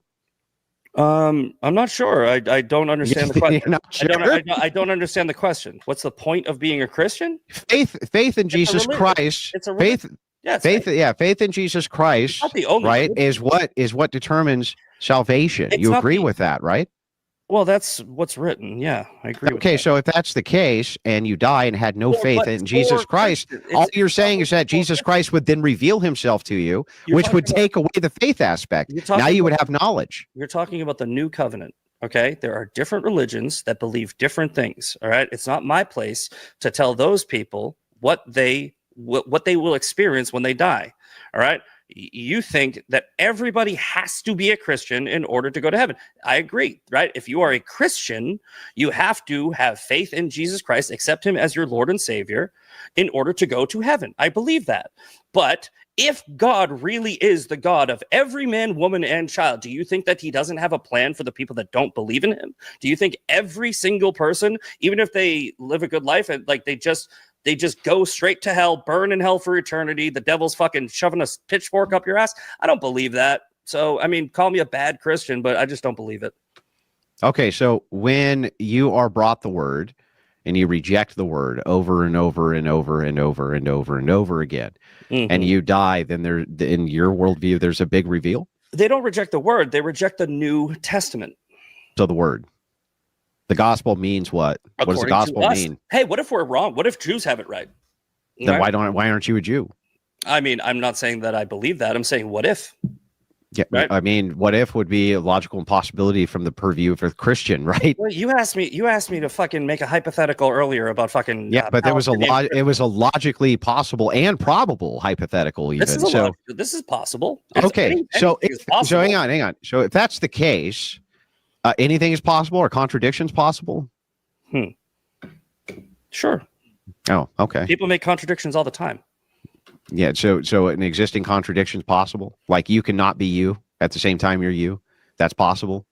I'm not sure. I don't understand the question. You're not sure? I don't understand the question. What's the point of being a Christian? Faith in Jesus Christ. It's a faith. Yeah, faith in Jesus Christ, right, is what determines salvation. You agree with that, right? Well, that's what's written. Yeah, I agree. Okay, so if that's the case and you die and had no faith in Jesus Christ, all you're saying is that Jesus Christ would then reveal himself to you, which would take away the faith aspect. Now you would have knowledge. You're talking about the new covenant. Okay, there are different religions that believe different things. All right, it's not my place to tell those people what they will experience when they die. All right. You think that everybody has to be a Christian in order to go to heaven. I agree, right? If you are a Christian, you have to have faith in Jesus Christ, accept him as your Lord and Savior in order to go to heaven. I believe that. But if God really is the God of every man, woman, and child, do you think that he doesn't have a plan for the people that don't believe in him? Do you think every single person, even if they live a good life and like they just go straight to hell, burn in hell for eternity, the devil's fucking shoving a pitchfork up your ass? I don't believe that. So, I mean, call me a bad Christian, but I just don't believe it. Okay, so when you are brought the word and you reject the word over and over and over and over and over and over again, and Mhm. you die, then there, in your worldview, there's a big reveal. They don't reject the word; they reject the New Testament. So the word, the gospel means what? What does the According to gospel us. mean? Hey, what if we're wrong? What if Jews have it right? Then Right? why aren't you a Jew? I mean, I'm not saying that I believe that. I'm saying, what if? Yeah, Right? I mean, what if would be a logical impossibility from the purview of a Christian, right? Well, you asked me to fucking make a hypothetical earlier about fucking Yeah, but there was Palestinian it was a logically possible and probable hypothetical This even. is a So lot. This is possible. It's okay, anything is possible. so hang on. So if that's the case, anything is possible or contradictions possible? Sure. Oh, okay. People make contradictions all the time. Yeah, so an existing contradiction is possible. Like you cannot be you at the same time you're you. That's possible.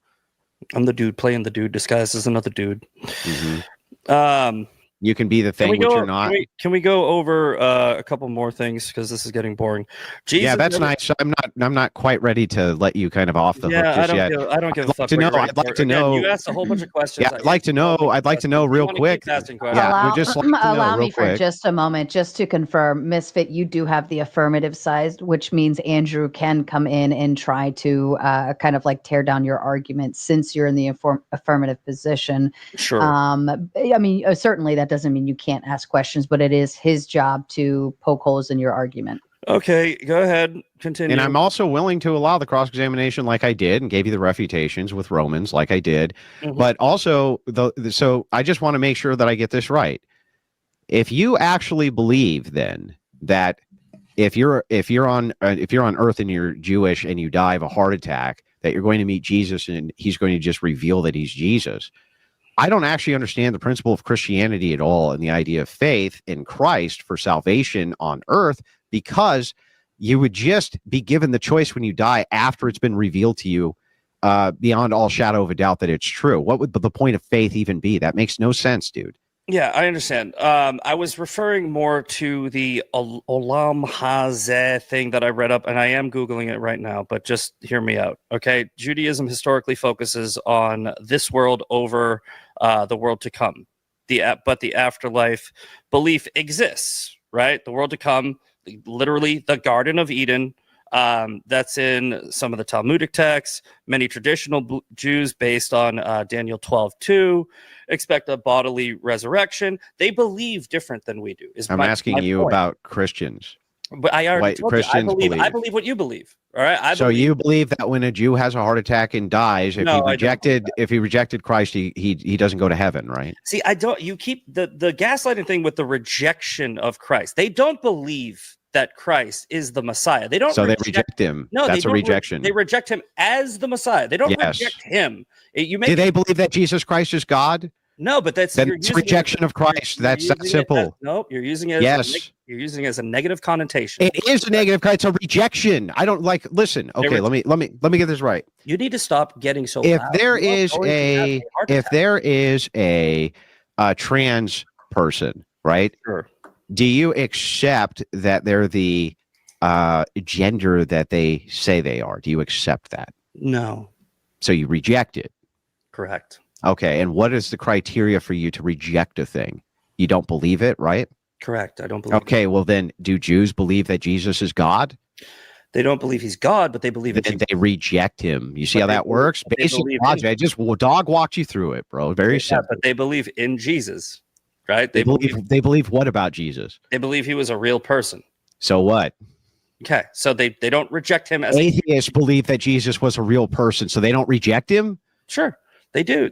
I'm the dude playing the dude disguised as another dude. Mm-hmm. You can be the thing which you're not. Can we go over a couple more things because this is getting boring? Jesus yeah, that's nice. I'm not quite ready to let you kind of off the hook just yet. I don't give a fuck. I'd like to know. You asked a whole bunch of questions. Yeah, I'd like to know real quick. Yeah, just like to allow know me real for quick. just a moment, just to confirm, Misfit, you do have the affirmative side, which means Andrew can come in and try to kind of like tear down your argument since you're in the affirmative position. Sure. I mean, certainly that doesn't mean you can't ask questions, but it is his job to poke holes in your argument. Okay, go ahead. Continue. And I'm also willing to allow the cross-examination like I did and gave you the refutations with Romans like I did. Mhm. But also, so I just want to make sure that I get this right. If you actually believe then that if you're on Earth and you're Jewish and you die of a heart attack, that you're going to meet Jesus and he's going to just reveal that he's Jesus. I don't actually understand the principle of Christianity at all and the idea of faith in Christ for salvation on earth, because you would just be given the choice when you die after it's been revealed to you beyond all shadow of a doubt that it's true. What would the point of faith even be? That makes no sense, dude. Yeah, I understand. I was referring more to the Olam Hazeh thing that I read up, and I am Googling it right now, but just hear me out, okay? Judaism historically focuses on this world over the world to come. But the afterlife belief exists, right? The world to come, literally the Garden of Eden, that's in some of the Talmudic texts. Many traditional Jews, based on Daniel 12:2, expect a bodily resurrection. They believe different than we do. I'm asking you about Christians. But I already told Christians you, I believe what you believe. All right. You believe that when a Jew has a heart attack and dies, if he rejected Christ, he doesn't go to heaven, right? See, I don't. You keep the gaslighting thing with the rejection of Christ. They don't believe that Christ is the Messiah. They don't. So they reject him. No, that's a rejection. They reject him as the Messiah. They don't reject him. Do they believe that Jesus Christ is God? No, but that's rejection of Christ. That's that simple. Nope, you're using it. You're using it as a negative connotation. It is a negative. It's a rejection. I don't like. Listen. Okay, let me get this right. You need to stop getting so. If there is a trans person, right? Sure. Do you accept that they're the gender that they say they are? Do you accept that? No. So you reject it. Correct. Okay, and what is the criteria for you to reject a thing? You don't believe it, right? Correct. I don't believe Okay, well then, do Jews believe that Jesus is God? They don't believe he's God, but they believe that they reject him. You see how that works? Basic logic. I just dog walked you through it, bro. Very simple. But they believe in Jesus, right? They believe what about Jesus? They believe he was a real person. So what? Okay, so they don't reject him as atheists believe that Jesus was a real person, so they don't reject him? Sure. They do.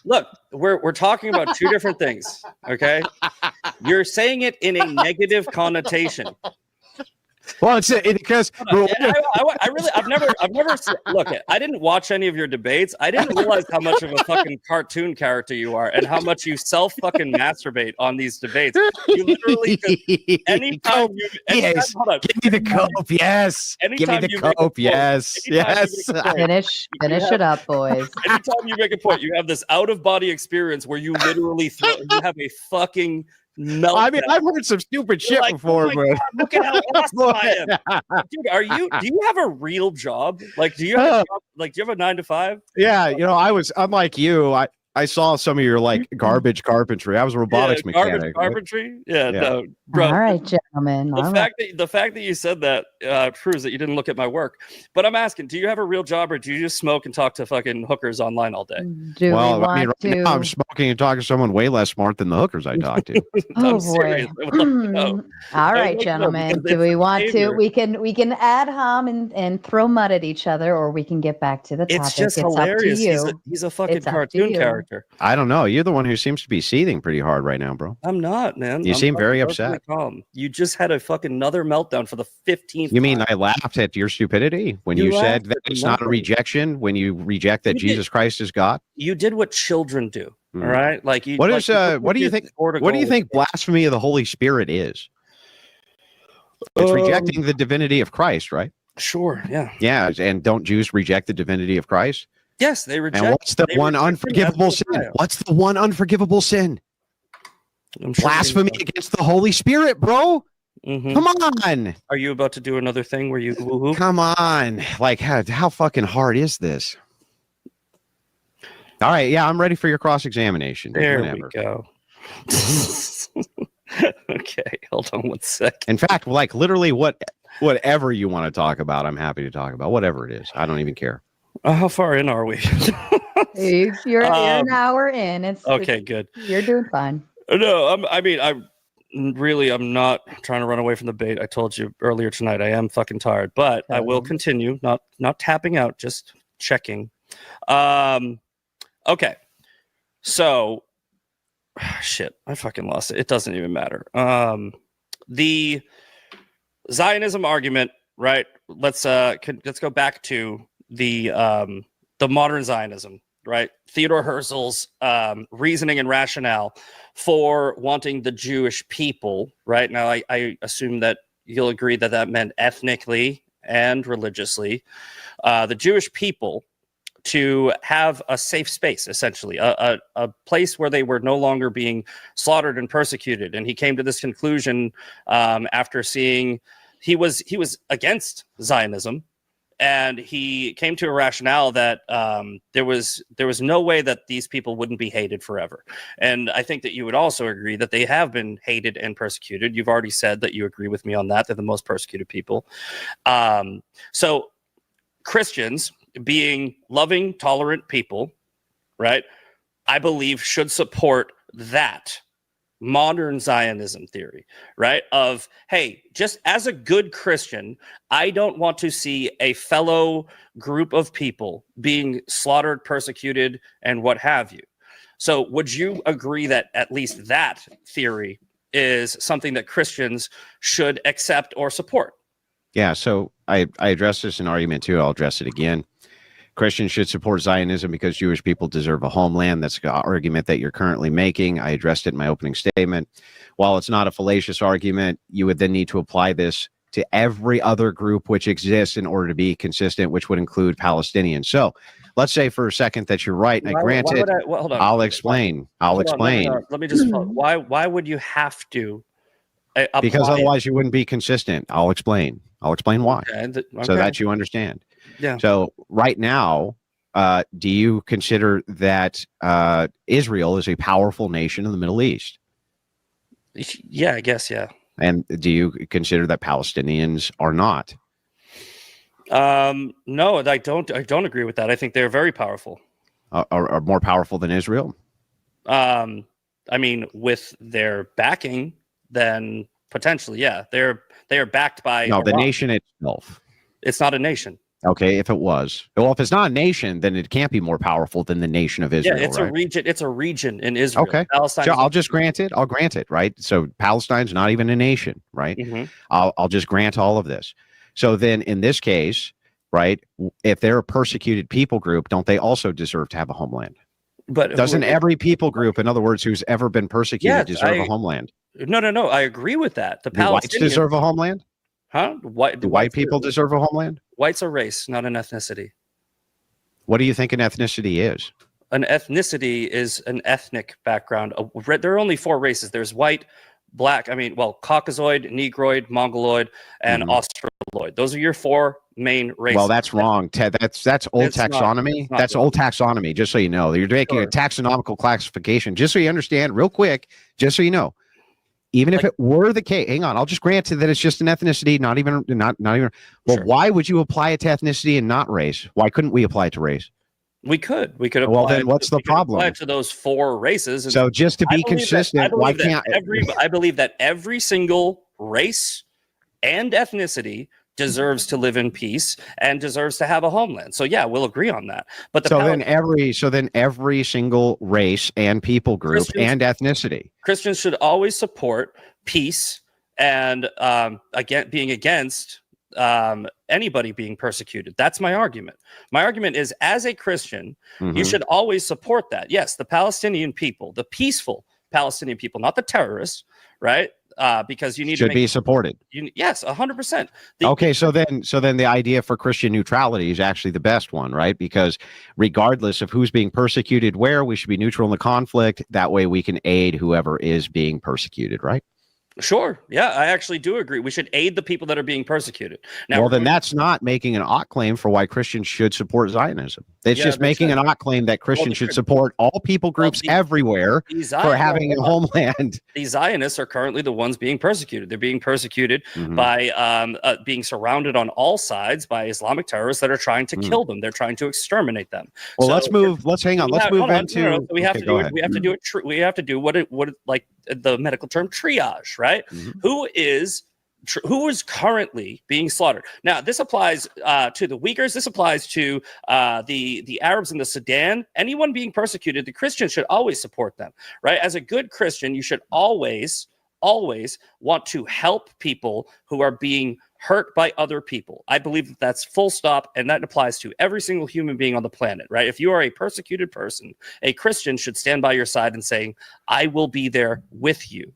Look, we're talking about two different things. Okay, you're saying it in a negative connotation. Well, it's because I've never look. I didn't watch any of your debates. I didn't realize how much of a fucking cartoon character you are, and how much you self fucking masturbate on these debates. You literally anytime you give me the cope. Yes, give me the cope. Yes, Finish it up, boys. Anytime you make a point, you have this out of body experience where you literally you have a fucking meltdown. I mean, I've heard some stupid shit Like, before, oh my but God, look at how awesome I am, dude. Do you have a real job? Like, do you have a job? Like, do you have a 9 to 5? yeah, I'm like you. I saw some of your like garbage carpentry. I was a robotics Garbage mechanic. carpentry. Yeah, Yeah. no, bro. All right, gentlemen. The fact that you said that proves that you didn't look at my work. But I'm asking, do you have a real job, or do you just smoke and talk to fucking hookers online all day? Do we want right to? now I'm smoking and talking to someone way less smart than the hookers I talk to. Oh I'm serious. boy. I would love to know. All right, like to know, gentlemen. because Do we it's want to? behavior. We can ad hom and throw mud at each other, or we can get back to the topic. It's just It's hilarious. up to you. He's a fucking It's up to cartoon you. character. I don't know. You're the one who seems to be seething pretty hard right now, bro. I'm not, man. You I'm seem very fucking perfectly upset. calm. You just had a fucking another meltdown for the 15th You mean time. I laughed at your stupidity when You you said laughed that at it's not a nothing. rejection, when you reject that You did. Jesus Christ is God? You did what children do. Hmm. All right, like you. What like, is what do you think? What do you think blasphemy of the Holy Spirit is? It's rejecting the divinity of Christ, right? Sure. Yeah. Yeah, and don't Jews reject the divinity of Christ? Yes, they reject. And what's the they one reject him as unforgivable sin? Messiah. What's the one unforgivable sin? I'm sure Blasphemy against the Holy Spirit, bro. Mhm. Come on. Are you about to do another thing where you woo-hoo? Come on. Like, how fucking hard is this? All right. Yeah, I'm ready for your cross-examination. There Whenever. we go. Okay, hold on one sec. In fact, like literally whatever you want to talk about, I'm happy to talk about. Whatever it is. I don't even care. How far in are we? You're an hour in. It's okay, good. You're doing fine. No, I'm not trying to run away from the bait. I told you earlier tonight I am fucking tired, but I will continue. Not tapping out, just checking. Okay. So shit, I fucking lost it. It doesn't even matter. The Zionism argument, right? Let's go back to the modern Zionism, right? Theodore Herzl's reasoning and rationale for wanting the Jewish people, right? Now, I assume that you'll agree that that meant ethnically and religiously, the Jewish people to have a safe space, essentially, a place where they were no longer being slaughtered and persecuted. And he came to this conclusion after seeing he was against Zionism, and he came to a rationale that there was no way that these people wouldn't be hated forever. And I think that you would also agree that they have been hated and persecuted. You've already said that you agree with me on that. They're the most persecuted people. So Christians, being loving, tolerant people, right, I believe should support that modern Zionism theory, right? Of, hey, just as a good Christian, I don't want to see a fellow group of people being slaughtered, persecuted, and what have you. So would you agree that at least that theory is something that Christians should accept or support? Yeah, so I addressed this in argument too. I'll address it again. Christians should support Zionism because Jewish people deserve a homeland. That's an argument that you're currently making. I addressed it in my opening statement. While it's not a fallacious argument, you would then need to apply this to every other group which exists in order to be consistent, which would include Palestinians. So let's say for a second that you're right, and I grant it. Hold on. I'll explain. I'll explain. No. Let me just follow. Why would you have to apply because otherwise you wouldn't be consistent. I'll explain. I'll explain why. Okay. So that you understand. Yeah. So right now, do you consider that Israel is a powerful nation in the Middle East? Yeah, I guess. Yeah. And do you consider that Palestinians are not? No, I don't agree with that. I think they're very powerful. Are more powerful than Israel? I mean, with their backing, then potentially, yeah. They are backed by No, Iran. the nation itself. It's not a nation. Okay, if it was. Well, if it's not a nation, then it can't be more powerful than the nation of Israel. Yeah, it's right? a region. It's a region in Israel. Okay. Palestine. So I'll just grant it. I'll grant it, right? So Palestine's not even a nation, right? Mm-hmm. I'll just grant all of this. So then in this case, right, if they're a persecuted people group, don't they also deserve to have a homeland? But Doesn't every people group, in other words, who's ever been persecuted, deserve a homeland? No. I agree with that. The Do whites Palestinians deserve a homeland? Huh? Do white people deserve a homeland? White's a race, not an ethnicity. What do you think an ethnicity is? an ethnicity is an ethnic background. There are only 4 races. There's white, black, Caucasoid, Negroid, Mongoloid, and Australoid. Those are your 4 main races. Well, that's wrong, Ted. That's old It's not- taxonomy. it's not That's wrong. old taxonomy, just so you know. You're making a taxonomical classification, just so you understand, real quick, just so you know. Even if it were the case, hang on, I'll just grant you that it's just an ethnicity, not even. Well, Sure. why would you apply it to ethnicity and not race? Why couldn't we apply it to race? We could apply. Well, then what's the problem? Apply it to those 4 races. So just to be consistent, why can't I believe that every single race and ethnicity deserves to live in peace and deserves to have a homeland. So yeah, we'll agree on that. But then every single race and people group and ethnicity, Christians should always support peace and being against anybody being persecuted. That's my argument. My argument is, as a Christian, you should always support that. Yes, the Palestinian people, the peaceful Palestinian people, not the terrorists, right? Because you need should be supported. Yes, 100%. Okay, so then the idea for Christian neutrality is actually the best one, right? Because regardless of who's being persecuted where, we should be neutral in the conflict. That way we can aid whoever is being persecuted, right? Sure. Yeah, I actually do agree. We should aid the people that are being persecuted. Now, well, then that's not making an ought claim for why Christians should support Zionism. It's just making an ought claim that Christians should support all people groups everywhere for having a homeland. The Zionists are currently the ones being persecuted. They're being persecuted by being surrounded on all sides by Islamic terrorists that are trying to kill them. They're trying to exterminate them. Well, let's move into. We have to do it. We have to do it. We have to do what like the medical term triage, right? Who is currently being slaughtered? Now, this applies to the Uyghurs. This applies to the Arabs in the Sudan. Anyone being persecuted, the Christians should always support them, right? As a good Christian, you should always want to help people who are being hurt by other people. I believe that that's full stop, and that applies to every single human being on the planet, right? If you are a persecuted person, a Christian should stand by your side and saying, I will be there with you.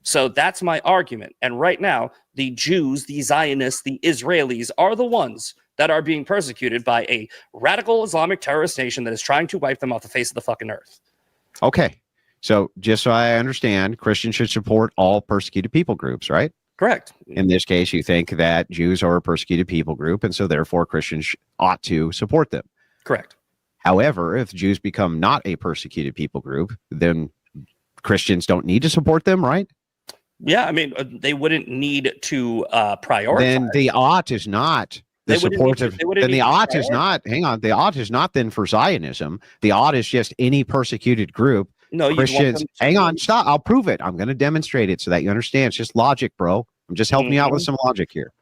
So that's my argument. And right now, the Jews, the Zionists, the Israelis are the ones that are being persecuted by a radical Islamic terrorist nation that is trying to wipe them off the face of the fucking earth. Okay. So just so I understand, Christians should support all persecuted people groups, right? Correct. In this case, you think that Jews are a persecuted people group, and so therefore Christians ought to support them. Correct. However, if Jews become not a persecuted people group, then Christians don't need to support them, right? Yeah, I mean, they wouldn't need to prioritize. Then the ought is not the supportive. Then the ought is not. Hang on. The ought is not then for Zionism. The ought is just any persecuted group. No, Christians. Hang on. Stop. I'll prove it. I'm going to demonstrate it so that you understand. It's just logic, bro. I'm just helping you out with some logic here.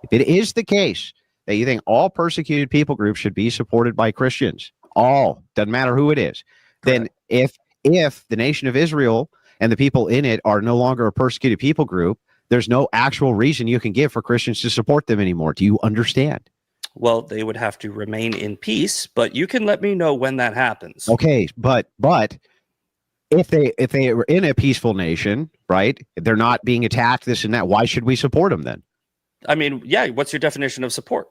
If it is the case that you think all persecuted people groups should be supported by Christians, all, doesn't matter who it is, then if the nation of Israel and the people in it are no longer a persecuted people group, there's no actual reason you can give for Christians to support them anymore. Do you understand? Well, they would have to remain in peace, but you can let me know when that happens. Okay, but if they were in a peaceful nation, right? They're not being attacked, this and that. Why should we support them then? I mean, yeah. What's your definition of support?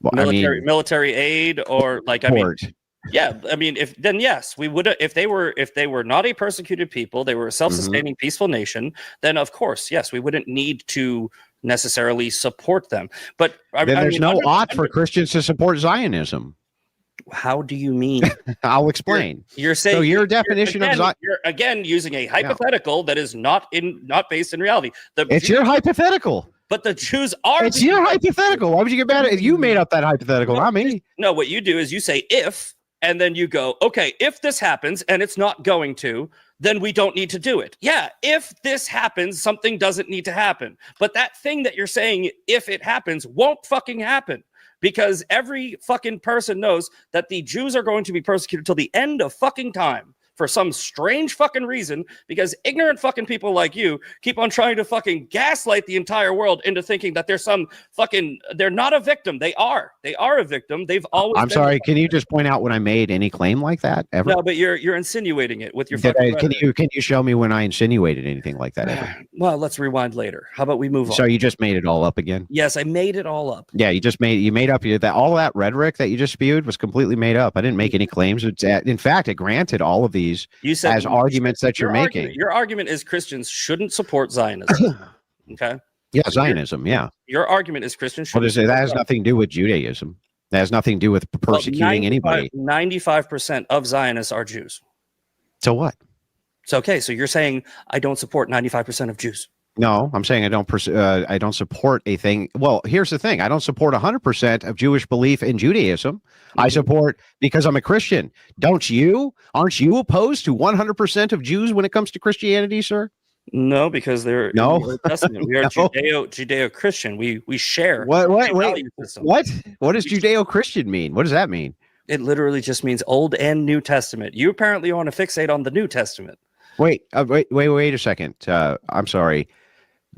Well, military aid, or like, support. I mean, yeah. I mean, yes, we would. If they were not a persecuted people, they were a self-sustaining, peaceful nation. Then of course, yes, we wouldn't need to necessarily support them. But there's no ought for Christians to support Zionism. How do you mean? I'll explain. You're saying, so your definition of Zionism. You're again using a hypothetical that is not based in reality. It's your hypothetical. But the Jews are. It's your hypothetical. Why would you get mad at it? You made up that hypothetical, not me. No, what you do is you say if, and then you go, okay, if this happens and it's not going to, then we don't need to do it. Yeah, if this happens, something doesn't need to happen. But that thing that you're saying, if it happens, won't fucking happen. Because every fucking person knows that the Jews are going to be persecuted till the end of fucking time. for some strange fucking reason, because ignorant fucking people like you keep on trying to fucking gaslight the entire world into thinking that they're not a victim. They are a victim. They've always I'm sorry. Can you just point out when I made any claim like that ever? No, but you're insinuating it with your can you show me when I insinuated anything like that ever? Well, let's rewind later. How about we move on? So you just made it all up again? Yes, I made it all up. Yeah, you made up that all that rhetoric that you just spewed was completely made up. I didn't make any claims. In fact, it granted all of these as arguments that you're making. Your argument is Christians shouldn't support Zionism. Okay. Yeah, Zionism. Yeah. Your argument is Christians shouldn't. That has nothing to do with Judaism. That has nothing to do with persecuting anybody. 95% of Zionists are Jews. So what? It's okay. So you're saying I don't support 95% of Jews. No, I'm saying I don't support a thing. Well, here's the thing. I don't support 100% of Jewish belief in Judaism. Mm-hmm. I support because I'm a Christian. Don't you? Aren't you opposed to 100% of Jews when it comes to Christianity, sir? No, because they're in the Old Testament. We are Judeo-Christian. We share. What does Judeo-Christian mean? What does that mean? It literally just means Old and New Testament. You apparently want to fixate on the New Testament. Wait a second. I'm sorry.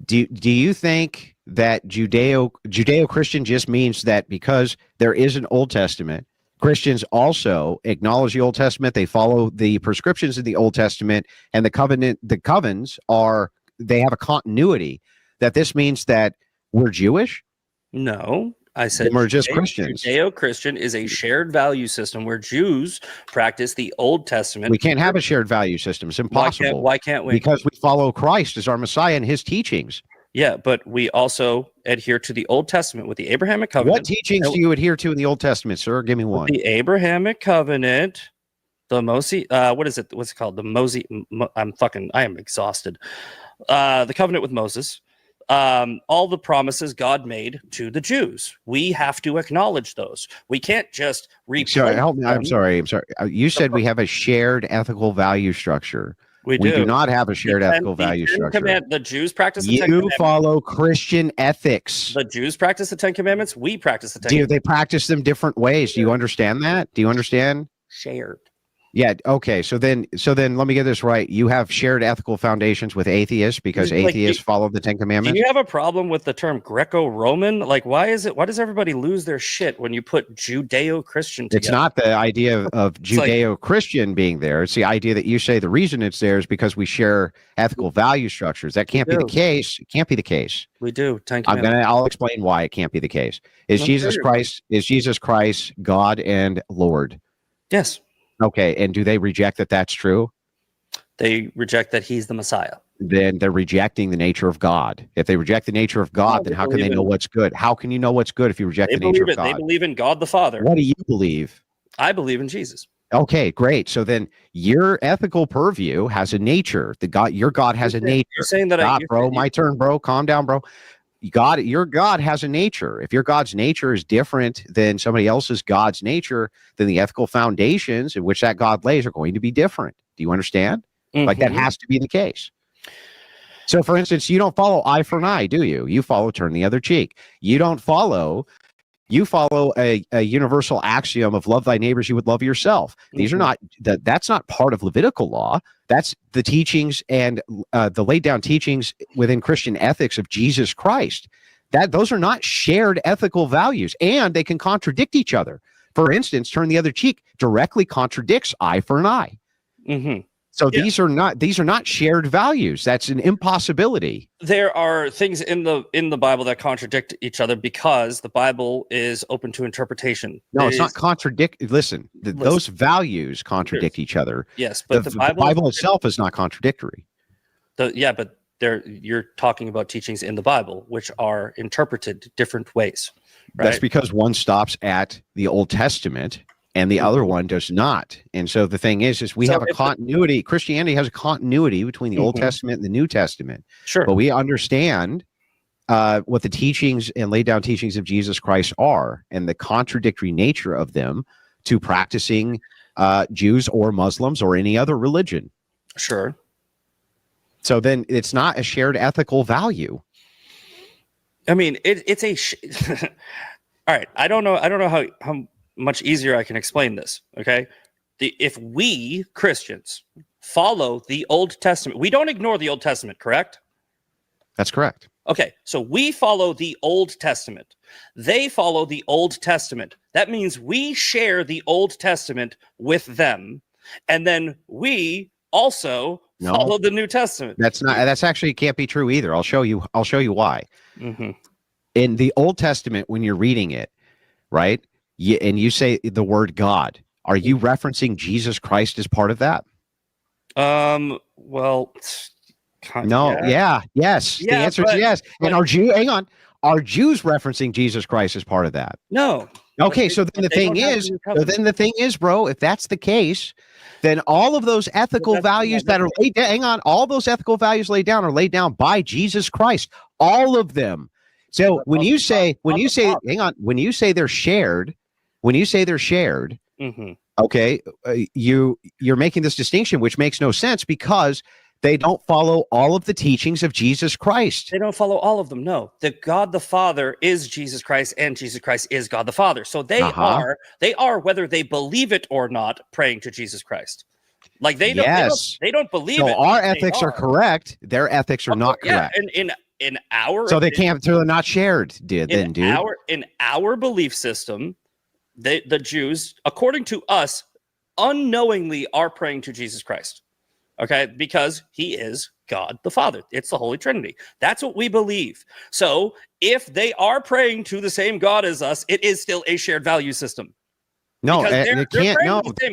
Do you think that Judeo-Christian just means that because there is an Old Testament, Christians also acknowledge the Old Testament, they follow the prescriptions in the Old Testament, and the covens they have a continuity, that this means that we're Jewish? No, I said we're just Christians. Judeo-Christian is a shared value system where Jews practice the Old Testament. We can't have a shared value system. It's impossible. Why can't we? Because we follow Christ as our Messiah and his teachings. Yeah, but we also adhere to the Old Testament with the Abrahamic covenant. What teachings do you adhere to in the Old Testament, sir? Give me one. The Abrahamic covenant, the Mosey, what's it called? The Mosey, I am exhausted. The covenant with Moses, all the promises God made to the Jews. We have to acknowledge those. We can't just Sorry, help me. I'm sorry. You said we have a shared ethical value structure. We do not have a shared ethical value structure. The Jews practice the Ten Commandments. You follow Christian ethics. The Jews practice the Ten Commandments. We practice the Ten Commandments. They practice them different ways. Do you understand that? Do you understand? Shared. Yeah. Okay. So then let me get this right. You have shared ethical foundations with atheists because atheists follow the Ten Commandments. Do you have a problem with the term Greco-Roman? Like, why does everybody lose their shit when you put Judeo-Christian together? It's not the idea of Judeo-Christian being there. It's the idea that you say the reason it's there is because we share ethical value structures. That can't be the case. It can't be the case. We do. I'll explain why it can't be the case. Is Jesus Christ God and Lord? Yes. Okay, and do they reject that that's true? They reject that he's the Messiah. Then they're rejecting the nature of God. If they reject the nature of God, then how can they know what's good? How can you know what's good if you reject the nature of God? They believe in God the Father. What do you believe? I believe in Jesus. Okay, great. So then your ethical purview has a nature. Your God has a nature. You're saying that my turn, bro. Calm down, bro. Your God has a nature. If your God's nature is different than somebody else's God's nature, then the ethical foundations in which that God lays are going to be different. Do you understand? Mm-hmm. Like that has to be the case. So, for instance, you don't follow eye for an eye, do you? You follow turn the other cheek. You follow a universal axiom of love thy neighbors, you would love yourself. These are not that's not part of Levitical law. That's the teachings and the laid down teachings within Christian ethics of Jesus Christ. Those are not shared ethical values, and they can contradict each other. For instance, turn the other cheek directly contradicts eye for an eye. Mm-hmm. So these are not shared values. That's an impossibility. There are things in the Bible that contradict each other because the Bible is open to interpretation. No, it's not contradict. Listen, those values contradict each other. Yes, but the Bible itself is not contradictory. But you're talking about teachings in the Bible which are interpreted different ways. Right? That's because one stops at the Old Testament and the other one does not. And so the thing is we have a continuity. Christianity has a continuity between the Old Testament and the New Testament. Sure. But we understand what the teachings and laid down teachings of Jesus Christ are and the contradictory nature of them to practicing Jews or Muslims or any other religion. Sure. So then it's not a shared ethical value. I mean, it's all right. I don't know how much easier I can explain this. Okay. if we Christians follow the Old Testament, we don't ignore the Old Testament, correct? That's correct. Okay, so we follow the Old Testament. They follow the Old Testament. That means we share the Old Testament with them, and then we also follow the New Testament. That's actually can't be true either. I'll show you why. Mm-hmm. In the Old Testament, when you're reading it, right, and you say the word God, are you referencing Jesus Christ as part of that? Well, no, yes. The answer is yes. And are Jews referencing Jesus Christ as part of that? No. Okay, so then the thing is, bro, if that's the case, then all of those ethical values that are laid down, all those ethical values laid down are laid down by Jesus Christ, all of them. So when you say they're shared, Mm-hmm. okay, you're making this distinction, which makes no sense because they don't follow all of the teachings of Jesus Christ. They don't follow all of them. No, the God the Father is Jesus Christ, and Jesus Christ is God the Father. So they are, whether they believe it or not, praying to Jesus Christ. Like they don't believe it. So our ethics are correct. Their ethics are not correct. Yeah, in our so they can't. So they're not shared. In our belief system, the Jews, according to us, unknowingly are praying to Jesus Christ. Okay, because he is God the Father. It's the Holy Trinity. That's what we believe. So if they are praying to the same God as us, it is still a shared value system. No, they can't. No, they're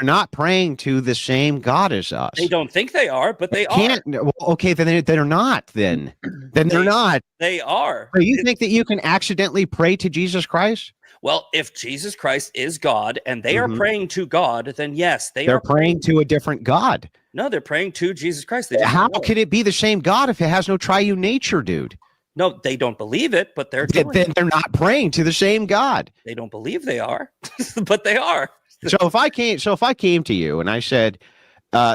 not praying to the same God as us. They don't think they are, but they are. Well, okay, then they're not. Then they're not. They are. So you think that you can accidentally pray to Jesus Christ? Well, if Jesus Christ is God and they are praying to God, then yes, they're praying to a different God. No, they're praying to Jesus Christ. How could it be the same God if it has no triune nature, dude? No, they don't believe it, but they're they're not praying to the same God. They don't believe they are, but they are. So if I came to you and I said,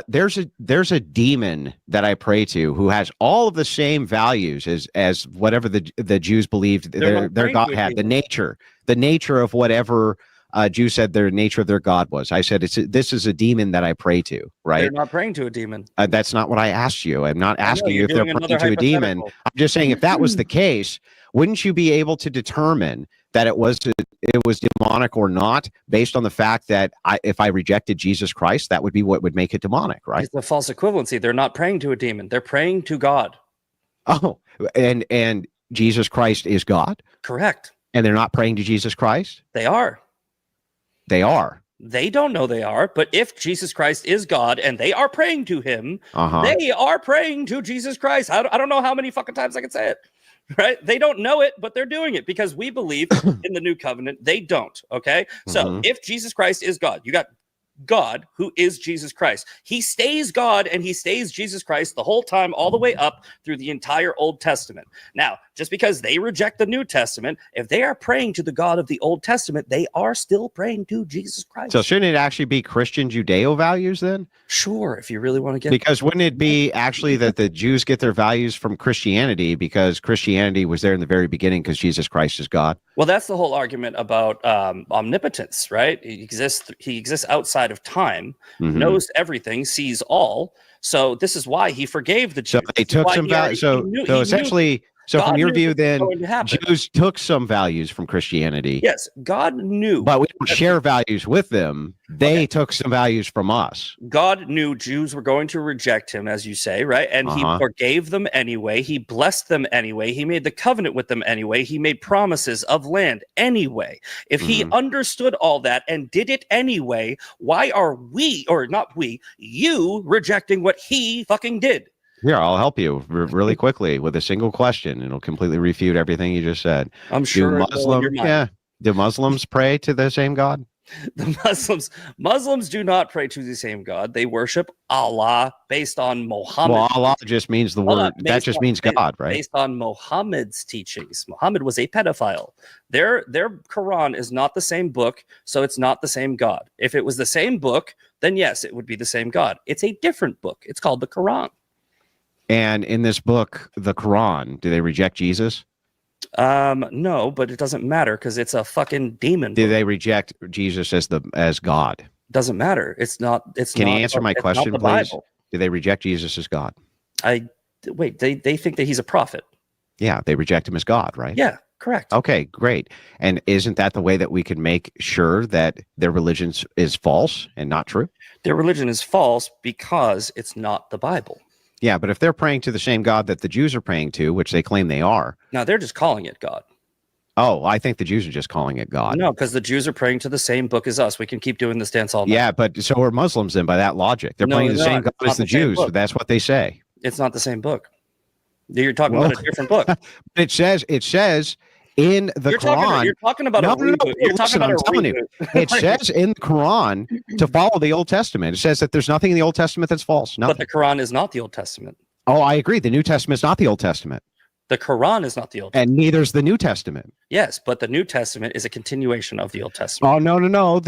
there's a demon that I pray to who has all of the same values as whatever the Jews believed their God had, the nature of whatever Jews said their nature of their God was. I said this is a demon that I pray to, right? They're not praying to a demon. That's not what I asked you. I'm not asking you if they're praying to a demon. I'm just saying if that was the case, wouldn't you be able to determine that it was demonic or not based on the fact that if I rejected Jesus Christ, that would be what would make it demonic, right? It's a false equivalency. They're not praying to a demon. They're praying to God. Oh, and Jesus Christ is God? Correct. And they're not praying to Jesus Christ? They are. They are. They don't know they are, but if Jesus Christ is God and they are praying to him, they are praying to Jesus Christ. I don't know how many fucking times I can say it. Right? They don't know it, but they're doing it because we believe in the new covenant. They don't. Okay. So if Jesus Christ is God, you got God who is Jesus Christ. He stays God and he stays Jesus Christ the whole time, all the way up through the entire Old Testament. Now, just because they reject the New Testament, if they are praying to the God of the Old Testament, they are still praying to Jesus Christ. So shouldn't it actually be Christian Judeo values then? Sure, if you really want to get because wouldn't it be actually that the Jews get their values from Christianity because Christianity was there in the very beginning because Jesus Christ is God? Well, that's the whole argument about omnipotence, right? He exists outside of time, knows everything, sees all. So this is why he forgave the Jews. So they took some values. So essentially, so from your view, then Jews took some values from Christianity. Yes, God knew, but we don't share values with them. They took some values from us. God knew Jews were going to reject him, as you say, right? And he forgave them anyway. He blessed them anyway. He made the covenant with them anyway. He made promises of land anyway. If he understood all that and did it anyway, why are we, or not we, you rejecting what he fucking did? Here, I'll help you really quickly with a single question. It'll completely refute everything you just said. I'm sure. Do Muslims pray to the same God? The Muslims do not pray to the same God. They worship Allah based on Muhammad. Well, Allah just means the word. That just means God, right? Based on Muhammad's teachings. Muhammad was a pedophile. Their Quran is not the same book, so it's not the same God. If it was the same book, then yes, it would be the same God. It's a different book. It's called the Quran. And in this book, the Quran, do they reject Jesus? No, but it doesn't matter because it's a fucking demon. Do they reject Jesus as God? Doesn't matter. It's not. It's Can not, you answer my it's question, not the please? Bible. Do they reject Jesus as God? Wait. They think that he's a prophet. Yeah, they reject him as God, right? Yeah, correct. Okay, great. And isn't that the way that we can make sure that their religion is false and not true? Their religion is false because it's not the Bible. Yeah, but if they're praying to the same God that the Jews are praying to, which they claim they are. Now they're just calling it God. Oh, I think the Jews are just calling it God. No, because the Jews are praying to the same book as us. We can keep doing this dance all night. Yeah, but so are Muslims then by that logic. They're praying to the same God as the Jews. So that's what they say. It's not the same book. You're talking about a different book. It says in the Quran. You're talking about a reboot. You're talking about a reboot. It says in the Quran to follow the Old Testament. It says that there's nothing in the Old Testament that's false. Nothing. But the Quran is not the Old Testament. Oh, I agree. The New Testament is not the Old Testament. The Quran is not the Old Testament. And neither is the New Testament. Yes, but the New Testament is a continuation of the Old Testament. Oh, no.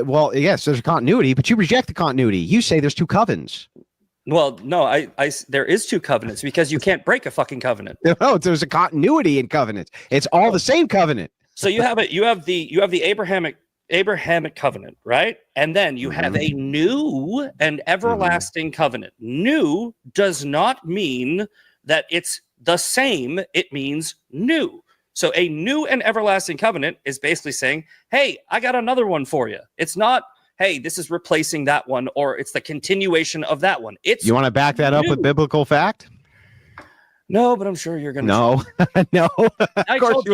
Well, yes, there's a continuity, but you reject the continuity. You say there's two covenants. Well, no, there is two covenants because you can't break a fucking covenant. No, there's a continuity in covenants. It's all the same covenant. So you have the Abrahamic covenant, right? And then you have a new and everlasting covenant. New does not mean that it's the same, it means new. So a new and everlasting covenant is basically saying, hey, I got another one for you. It's not, hey, this is replacing that one, or it's the continuation of that one. You want to back that up with biblical fact? No, but I'm sure you're going to. No, no. I told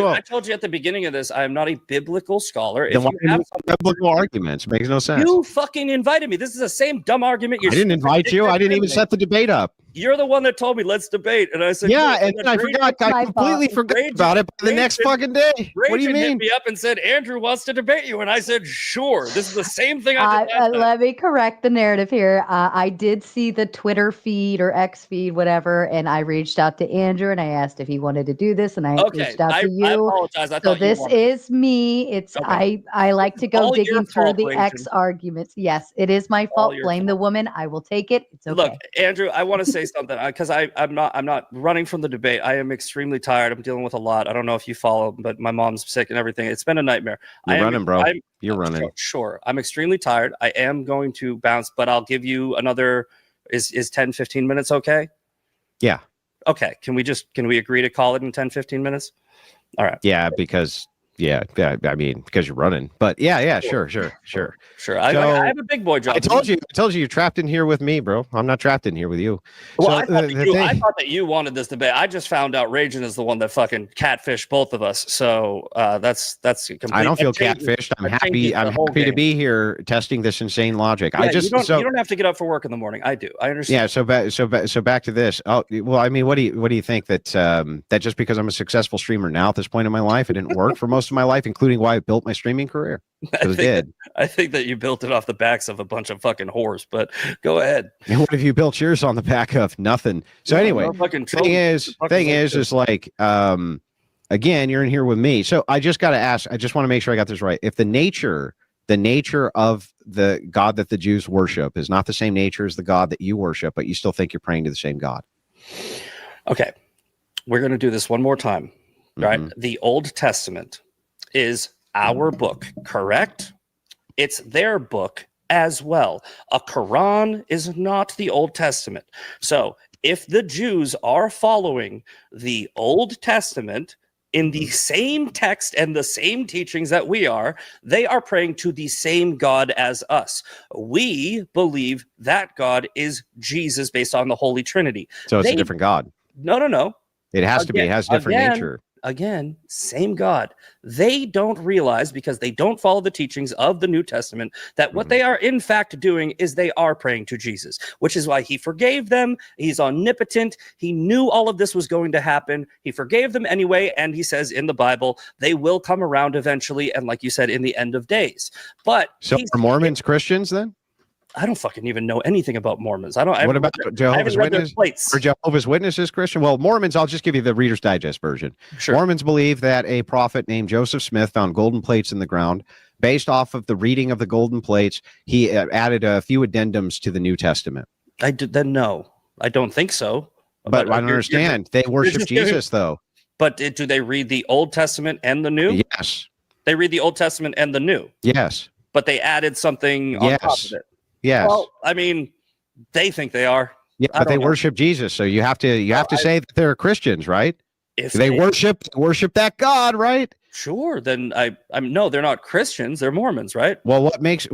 you at the beginning of this, I am not a biblical scholar. Then why you have biblical arguments? Makes no sense. You fucking invited me. This is the same dumb argument. I didn't invite you. I didn't even set the debate up. You're the one that told me let's debate, and I said, yeah, and then I forgot. I completely forgot about it by the next fucking day. What do you mean? Hit me up and said Andrew wants to debate you, and I said sure. This is the same thing I did last time. Let me correct the narrative here. I did see the Twitter feed or X feed, whatever, and I reached out to Andrew and I asked if he wanted to do this, and I reached out to you. I apologize. So this is me. It's I like to go digging through the X arguments. Yes, it is my fault. Blame the woman. I will take it. It's okay. Look, Andrew, I want to say something because I'm not running from the debate. I am extremely tired. I'm dealing with a lot. I don't know if you follow, but my mom's sick and everything. It's been a nightmare. You're running, bro. You're running. Sure. I'm extremely tired. I am going to bounce, but I'll give you another. Is 10, 15 minutes okay? Yeah. Okay. Can we agree to call it in 10, 15 minutes? All right. Yeah, because I mean, because you're running. But yeah, sure. I have a big boy job. I told you you're trapped in here with me, bro. I'm not trapped in here with you. Well, I thought that you wanted this debate. I just found out Ragin is the one that fucking catfished both of us. So that's complete. I don't feel catfished. I'm happy to be here testing this insane logic. Yeah, you don't have to get up for work in the morning. I do. I understand. Yeah. So back to this. Oh, well, I mean, what do you think that that just because I'm a successful streamer now at this point in my life, it didn't work for most of my life, including why I built my streaming career? I think that you built it off the backs of a bunch of fucking whores, but go ahead. And what have you built yours on the back of? Nothing. So anyway, thing is like, again, you're in here with me. So I just got to ask, I just want to make sure I got this right. If the nature of the God that the Jews worship is not the same nature as the God that you worship, but you still think you're praying to the same God. Okay. We're going to do this one more time. Right. The Old Testament is our book, correct? It's their book as well. A Quran is not the Old Testament. So if the Jews are following the Old Testament in the same text and the same teachings that we are, they are praying to the same God as us. We believe that God is Jesus based on the Holy Trinity. So it's a different God. No. It has to be. It has a different nature. Again, same God. They don't realize, because they don't follow the teachings of the New Testament, that what they are in fact doing is they are praying to Jesus, which is why he forgave them. He's omnipotent. He knew all of this was going to happen. He forgave them anyway. And he says in the Bible, they will come around eventually. And like you said, in the end of days. But so are Mormons Christians then? I don't fucking even know anything about Mormons. What about Jehovah's Witnesses? Or Jehovah's Witnesses Christian? Well, Mormons, I'll just give you the Reader's Digest version. Sure. Mormons believe that a prophet named Joseph Smith found golden plates in the ground. Based off of the reading of the golden plates, he added a few addendums to the New Testament. No, I don't think so. But I don't understand. They worship Jesus, though. But do they read the Old Testament and the New? Yes. They read the Old Testament and the New. Yes. But they added something on top of it. Yes. Well, I mean, they think they are. Yeah, but they worship Jesus, so you have to say that they're Christians, right? If they worship that God, right? Sure. Then I'm no, they're not Christians. They're Mormons, right? Well, what makes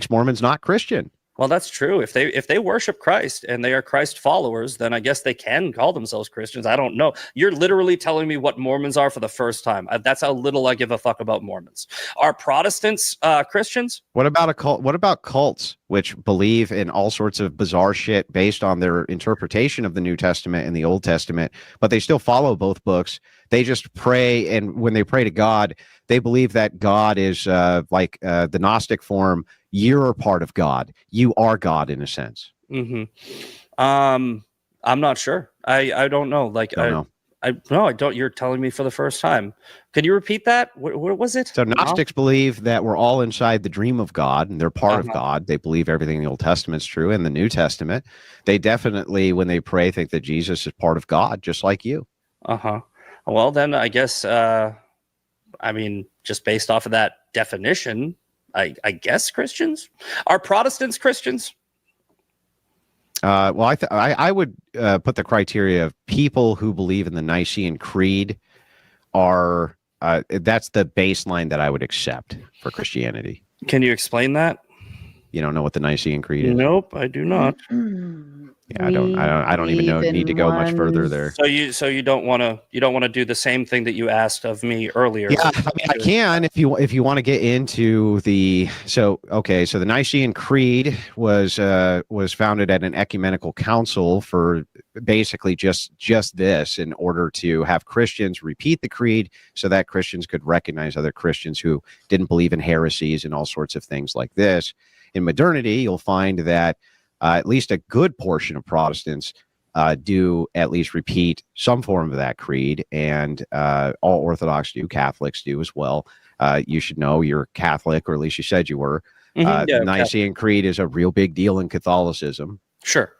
Mormons not Christian? Well, that's true. If they worship Christ and they are Christ followers, then I guess they can call themselves Christians. I don't know. You're literally telling me what Mormons are for the first time. That's how little I give a fuck about Mormons. Are Protestants Christians? What about a cult? What about cults which believe in all sorts of bizarre shit based on their interpretation of the New Testament and the Old Testament, but they still follow both books? They just pray, and when they pray to God, they believe that God is like the Gnostic form. You're a part of God. You are God in a sense. Mm-hmm. I'm not sure. I don't know. Like, don't know. No, I don't. You're telling me for the first time. Can you repeat that? What was it? So Gnostics believe that we're all inside the dream of God, and they're part of God. They believe everything in the Old Testament's true, and the New Testament. They definitely, when they pray, think that Jesus is part of God, just like you. Well, then I guess, I mean, just based off of that definition, I guess Christians. Are Protestants Christians? Well, I would put the criteria of people who believe in the Nicene Creed are that's the baseline that I would accept for Christianity. Can you explain that? You don't know what the Nicene Creed is? Nope, I do not. Yeah, I don't even know. Need to go much further there. So you don't want to do the same thing that you asked of me earlier. Yeah, I mean, I can if you want to get into the so the Nicene Creed was founded at an ecumenical council for basically just this, in order to have Christians repeat the creed so that Christians could recognize other Christians who didn't believe in heresies and all sorts of things like this. In modernity, you'll find that at least a good portion of Protestants do at least repeat some form of that creed, and all Orthodox do, Catholics do as well. You should know you're Catholic, or at least you said you were. The Nicene Creed is a real big deal in Catholicism. Sure.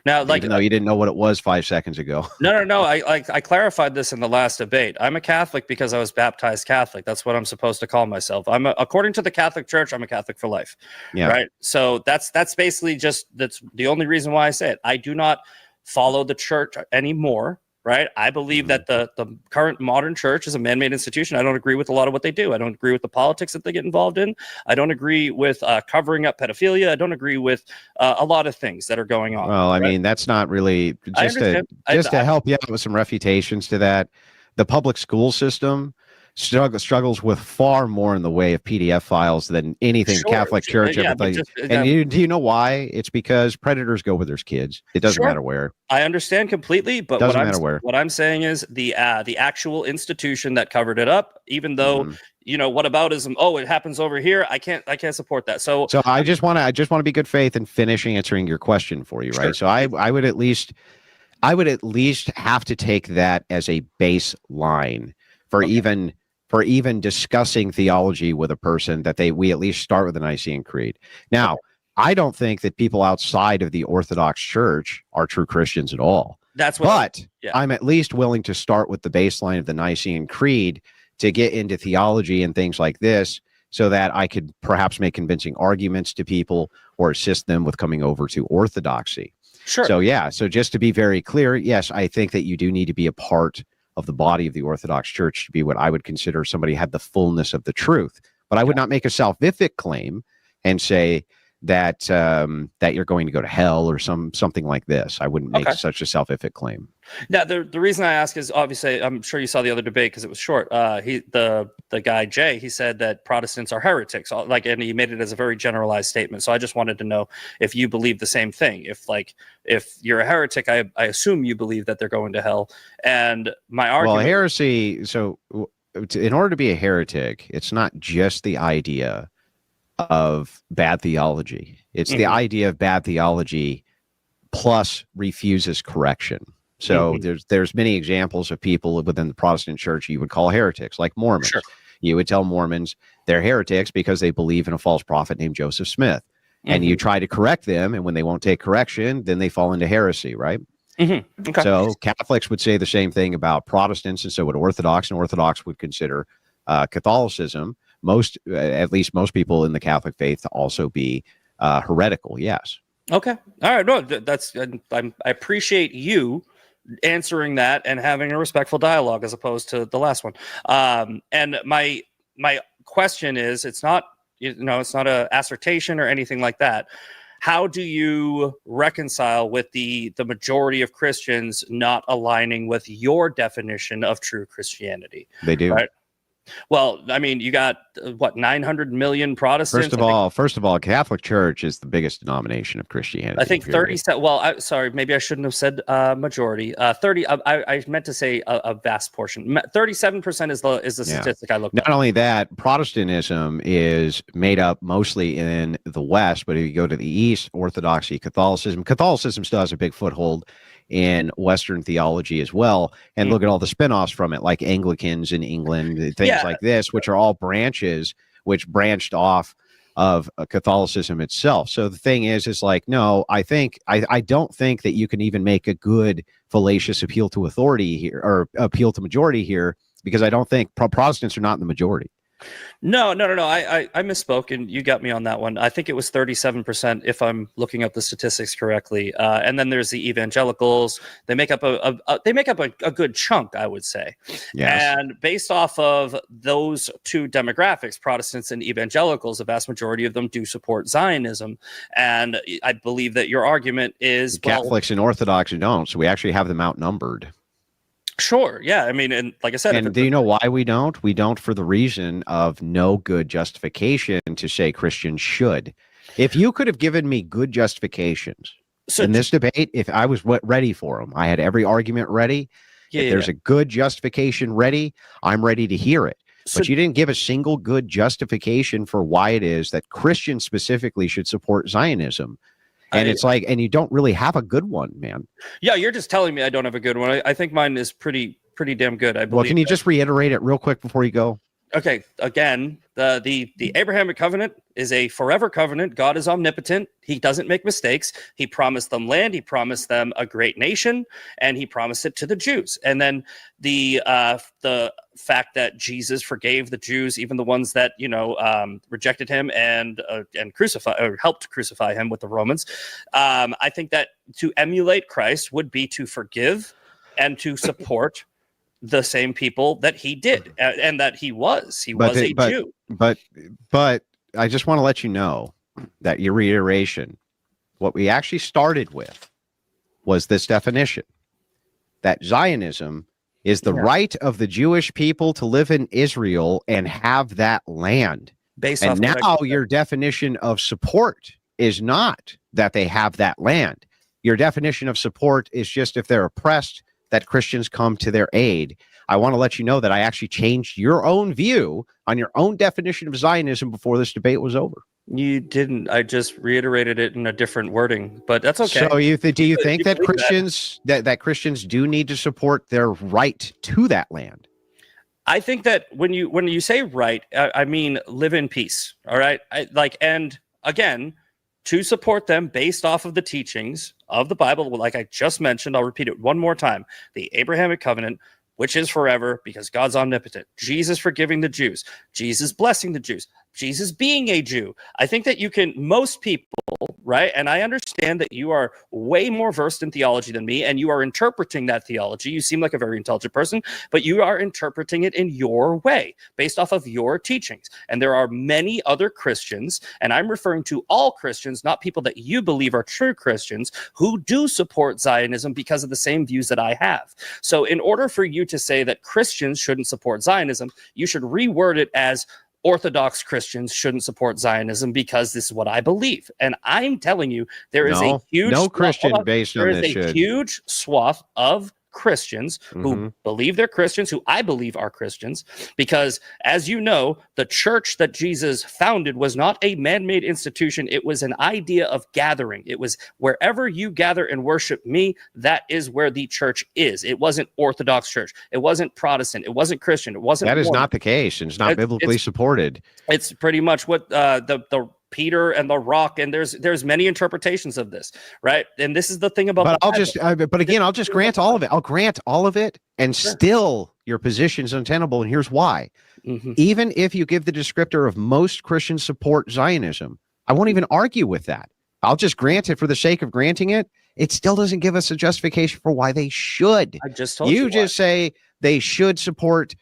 Now, like, even though you didn't know what it was 5 seconds ago. No. I clarified this in the last debate. I'm a Catholic because I was baptized Catholic. That's what I'm supposed to call myself. According to the Catholic Church, I'm a Catholic for life. Yeah. Right. So that's basically that's the only reason why I say it. I do not follow the church anymore. Right. I believe that the current modern church is a man-made institution. I don't agree with a lot of what they do. I don't agree with the politics that they get involved in. I don't agree with covering up pedophilia. I don't agree with a lot of things that are going on. Well, I mean, that's not really just to help you out with some refutations to that. The public school system struggles with far more in the way of PDF files than anything Catholic Church ever does. And do you know why? It's because predators go where there's kids. It doesn't matter where. I understand completely, but what I'm saying is the actual institution that covered it up, even though whataboutism, it happens over here, I can't support that. So I just want to be good faith and finish answering your question for you, right? So I would at least have to take that as a baseline for even discussing theology with a person, that we at least start with the Nicene Creed. Now, I don't think that people outside of the Orthodox Church are true Christians at all. I'm at least willing to start with the baseline of the Nicene Creed to get into theology and things like this, so that I could perhaps make convincing arguments to people or assist them with coming over to Orthodoxy. Sure. So just to be very clear, yes, I think that you do need to be a part of the body of the Orthodox Church to be what I would consider somebody who had the fullness of the truth. But I would not make a salvific claim and say that that you're going to go to hell or something like this. I wouldn't make such a salvific claim. Now, the reason I ask is, obviously, I'm sure you saw the other debate because it was short. The guy Jay, he said that Protestants are heretics, and he made it as a very generalized statement. So I just wanted to know if you believe the same thing. If you're a heretic, I assume you believe that they're going to hell. And my argument, well, heresy. So in order to be a heretic, it's not just the idea of bad theology. It's the idea of bad theology plus refuses correction. So there's many examples of people within the Protestant church you would call heretics, like Mormons. Sure. You would tell Mormons they're heretics because they believe in a false prophet named Joseph Smith. And you try to correct them, and when they won't take correction, then they fall into heresy, right? Okay. So Catholics would say the same thing about Protestants, and so would Orthodox, and Orthodox would consider Catholicism, at least most people in the Catholic faith, to also be heretical. Yes. Okay. All right. No, I appreciate you answering that and having a respectful dialogue as opposed to the last one. And my question is, it's not a assertion or anything like that. How do you reconcile with the majority of Christians not aligning with your definition of true Christianity? They do. Right? Well, I mean, you got 900 million Protestants. First of all, Catholic Church is the biggest denomination of Christianity. I think 37. Well, sorry, maybe I shouldn't have said majority. 30. I meant to say a vast portion. 37% is the statistic I looked at. Not only that, Protestantism is made up mostly in the West, but if you go to the East, Orthodoxy, Catholicism still has a big foothold in Western theology as well. And look at all the spinoffs from it, like Anglicans in England, things like this, which are all branches which branched off of Catholicism itself. So the thing is like, no, I don't think that you can even make a good fallacious appeal to authority here, or appeal to majority here, because I don't think Protestants are not in the majority. No. I misspoke, and you got me on that one. I think it was 37%, if I'm looking up the statistics correctly. And then there's the evangelicals. They make up a good chunk, I would say. Yes. And based off of those two demographics, Protestants and evangelicals, the vast majority of them do support Zionism. And I believe that your argument is Catholics and Orthodox don't. So we actually have them outnumbered. Sure. Yeah. I mean, and like I said, and do you know why we don't? We don't for the reason of no good justification to say Christians should. If you could have given me good justifications in this debate, if I was ready for them, I had every argument ready. If there's a good justification ready, I'm ready to hear it. But you didn't give a single good justification for why it is that Christians specifically should support Zionism. And it's like, and you don't really have a good one, man. Yeah, you're just telling me I don't have a good one. I think mine is pretty damn good. I believe. Well, can you just reiterate it real quick before you go? Okay. Again, the Abrahamic covenant is a forever covenant. God is omnipotent. He doesn't make mistakes. He promised them land. He promised them a great nation, and he promised it to the Jews. And then the fact that Jesus forgave the Jews, even the ones that rejected him and crucified or helped crucify him with the Romans. I think that to emulate Christ would be to forgive and to support the same people that he did and that he was a Jew. But I just want to let you know that your reiteration, what we actually started with was this definition that Zionism is the right of the Jewish people to live in Israel and have that land. And now your definition of support is not that they have that land. Your definition of support is just if they're oppressed, that Christians come to their aid. I want to let you know that I actually changed your own view on your own definition of Zionism before this debate was over. You didn't. I just reiterated it in a different wording, but that's okay. So do you think that Christians that Christians do need to support their right to that land? I think that when you say right, I mean live in peace. All right, and again, to support them based off of the teachings of the Bible, like I just mentioned, I'll repeat it one more time: the Abrahamic covenant, which is forever because God's omnipotent. Jesus forgiving the Jews. Jesus blessing the Jews. Jesus being a Jew. I think that most people, right? And I understand that you are way more versed in theology than me, and you are interpreting that theology. You seem like a very intelligent person, but you are interpreting it in your way, based off of your teachings. And there are many other Christians, and I'm referring to all Christians, not people that you believe are true Christians, who do support Zionism because of the same views that I have. So in order for you to say that Christians shouldn't support Zionism, you should reword it as Orthodox Christians shouldn't support Zionism because this is what I believe. And I'm telling you, there is a huge huge swath of Christians who believe they're Christians, who I believe are Christians, because as you know, the church that Jesus founded was not a man-made institution. It was an idea of gathering. It was wherever you gather and worship me, that is where the church is. It wasn't Orthodox church. It wasn't Protestant. It wasn't Christian. It wasn't. That is not the case. It's not biblically supported. It's pretty much what the Peter and the rock, and there's many interpretations of this, right? And this is the thing about. But I'll just grant all of it. I'll grant all of it, and Sure. still your position is untenable. And here's why: even if you give the descriptor of most Christians support Zionism, I won't even argue with that. I'll just grant it for the sake of granting it. It still doesn't give us a justification for why they should. I just told you. You just say they should support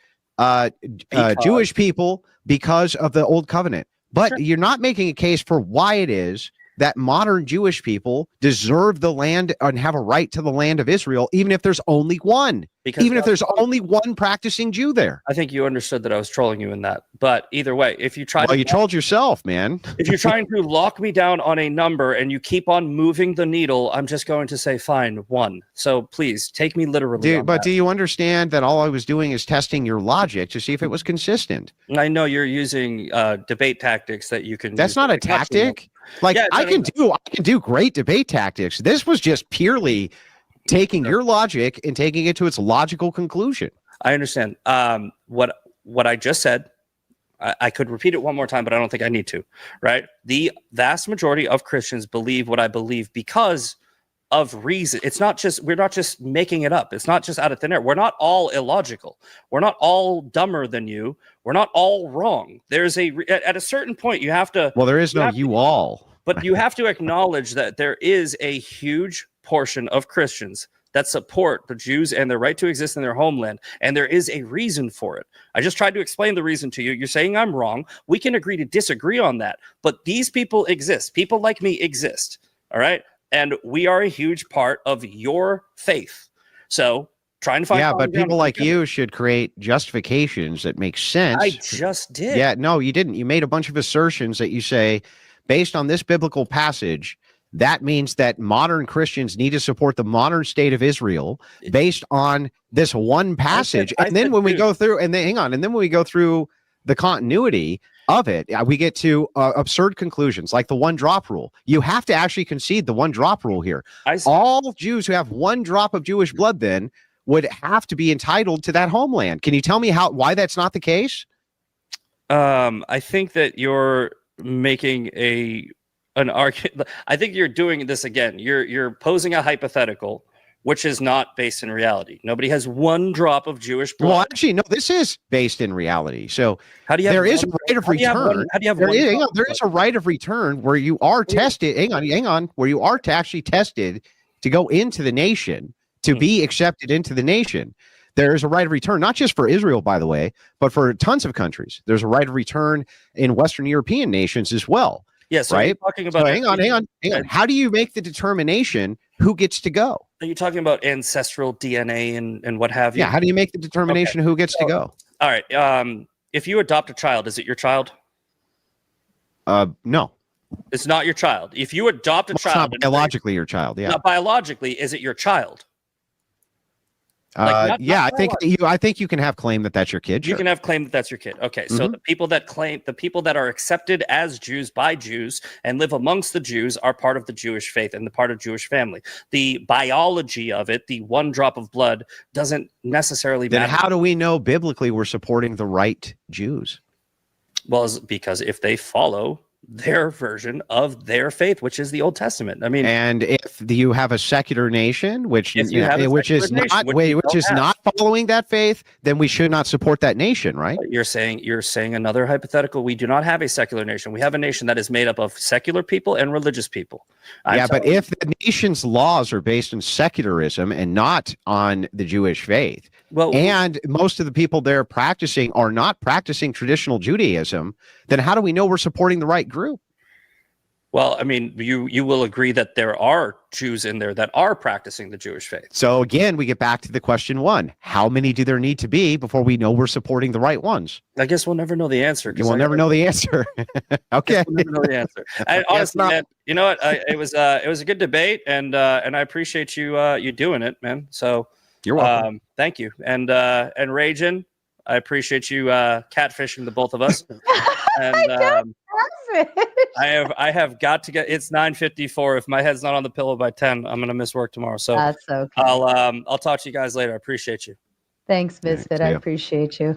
Jewish people because of the Old Covenant. But Sure. you're not making a case for why it is that modern Jewish people deserve the land and have a right to the land of Israel, even if there's only one, even if there's only one practicing Jew there. I think you understood that I was trolling you in that. But either way, if you try Well, you trolled yourself, man. if you're trying to lock me down on a number and you keep on moving the needle, I'm just going to say, fine, 1. So please take me literally. But do you understand that all I was doing is testing your logic to see if it was consistent? I know you're using debate tactics that you can. That's not a tactic. Like, Yeah, I can do great debate tactics. This was just purely taking your logic and taking it to its logical conclusion. I understand. What I just said, I could repeat it one more time, but I don't think I need to. Right? The vast majority of Christians believe what I believe because of reason. We're not just making it up. It's not just out of thin air. We're not all illogical. We're not all dumber than you. We're not all wrong. There's at a certain point you have to. Well, there is no you all. But you have to acknowledge that there is a huge portion of Christians that support the Jews and their right to exist in their homeland, and there is a reason for it. I just tried to explain the reason to you. You're saying I'm wrong. We can agree to disagree on that, but these people exist. People like me exist, all right? And we are a huge part of your faith. So trying to find... Yeah, but people like you should create justifications that make sense. I just did. Yeah, no, you didn't. You made a bunch of assertions that you say, based on this biblical passage, that means that modern Christians need to support the modern state of Israel based on this one passage. And then when we go through the continuity of it, we get to absurd conclusions like the one drop rule. You have to actually concede the one drop rule here. All Jews who have one drop of Jewish blood then would have to be entitled to that homeland. Can you tell me why that's not the case? I think that you're making an argument. I think you're doing this again. You're posing a hypothetical which is not based in reality. Nobody has one drop of Jewish blood. Well, actually, no, this is based in reality. So how do you have there is a right of return. There is a right of return where you are tested. Hang on, where you are actually tested to go into the nation, to be accepted into the nation. There is a right of return, not just for Israel, by the way, but for tons of countries. There's a right of return in Western European nations as well. Yes, yeah, so right. Talking about hang on. How do you make the determination who gets to go? Are you talking about ancestral DNA and what have you? Yeah. How do you make the determination who gets to go? All right. If you adopt a child, is it your child? No. It's not your child. If you adopt a child, it's not biologically your child. Yeah. Not biologically, is it your child? I think you can have claim that that's your kid. You can have claim that that's your kid. Okay, so the people that are accepted as Jews by Jews and live amongst the Jews are part of the Jewish faith and the part of Jewish family. The biology of it, the one drop of blood, doesn't necessarily matter. Then how do we know biblically we're supporting the right Jews? Well, because if they follow their version of their faith, which is the Old Testament. I mean, and if you have a secular nation, which is not following that faith, then we should not support that nation, right? You're saying another hypothetical. We do not have a secular nation. We have a nation that is made up of secular people and religious people. But if the nation's laws are based on secularism and not on the Jewish faith, and most of the people there practicing are not practicing traditional Judaism, then how do we know we're supporting the right group? Well, I mean, you will agree that there are Jews in there that are practicing the Jewish faith. So again, we get back to the question one: how many do there need to be before we know we're supporting the right ones? I guess we'll never know the answer. We'll never know the answer. Okay, we'll never know the answer. And honestly, man, you know what? It was a good debate, and I appreciate you doing it, man. So you're welcome. Thank you, and Ragin, I appreciate you catfishing the both of us. And I have got to get. It's 9:54. If my head's not on the pillow by 10, I'm gonna miss work tomorrow. So that's okay. I'll talk to you guys later. I appreciate you. Thanks, Misfit. I appreciate you.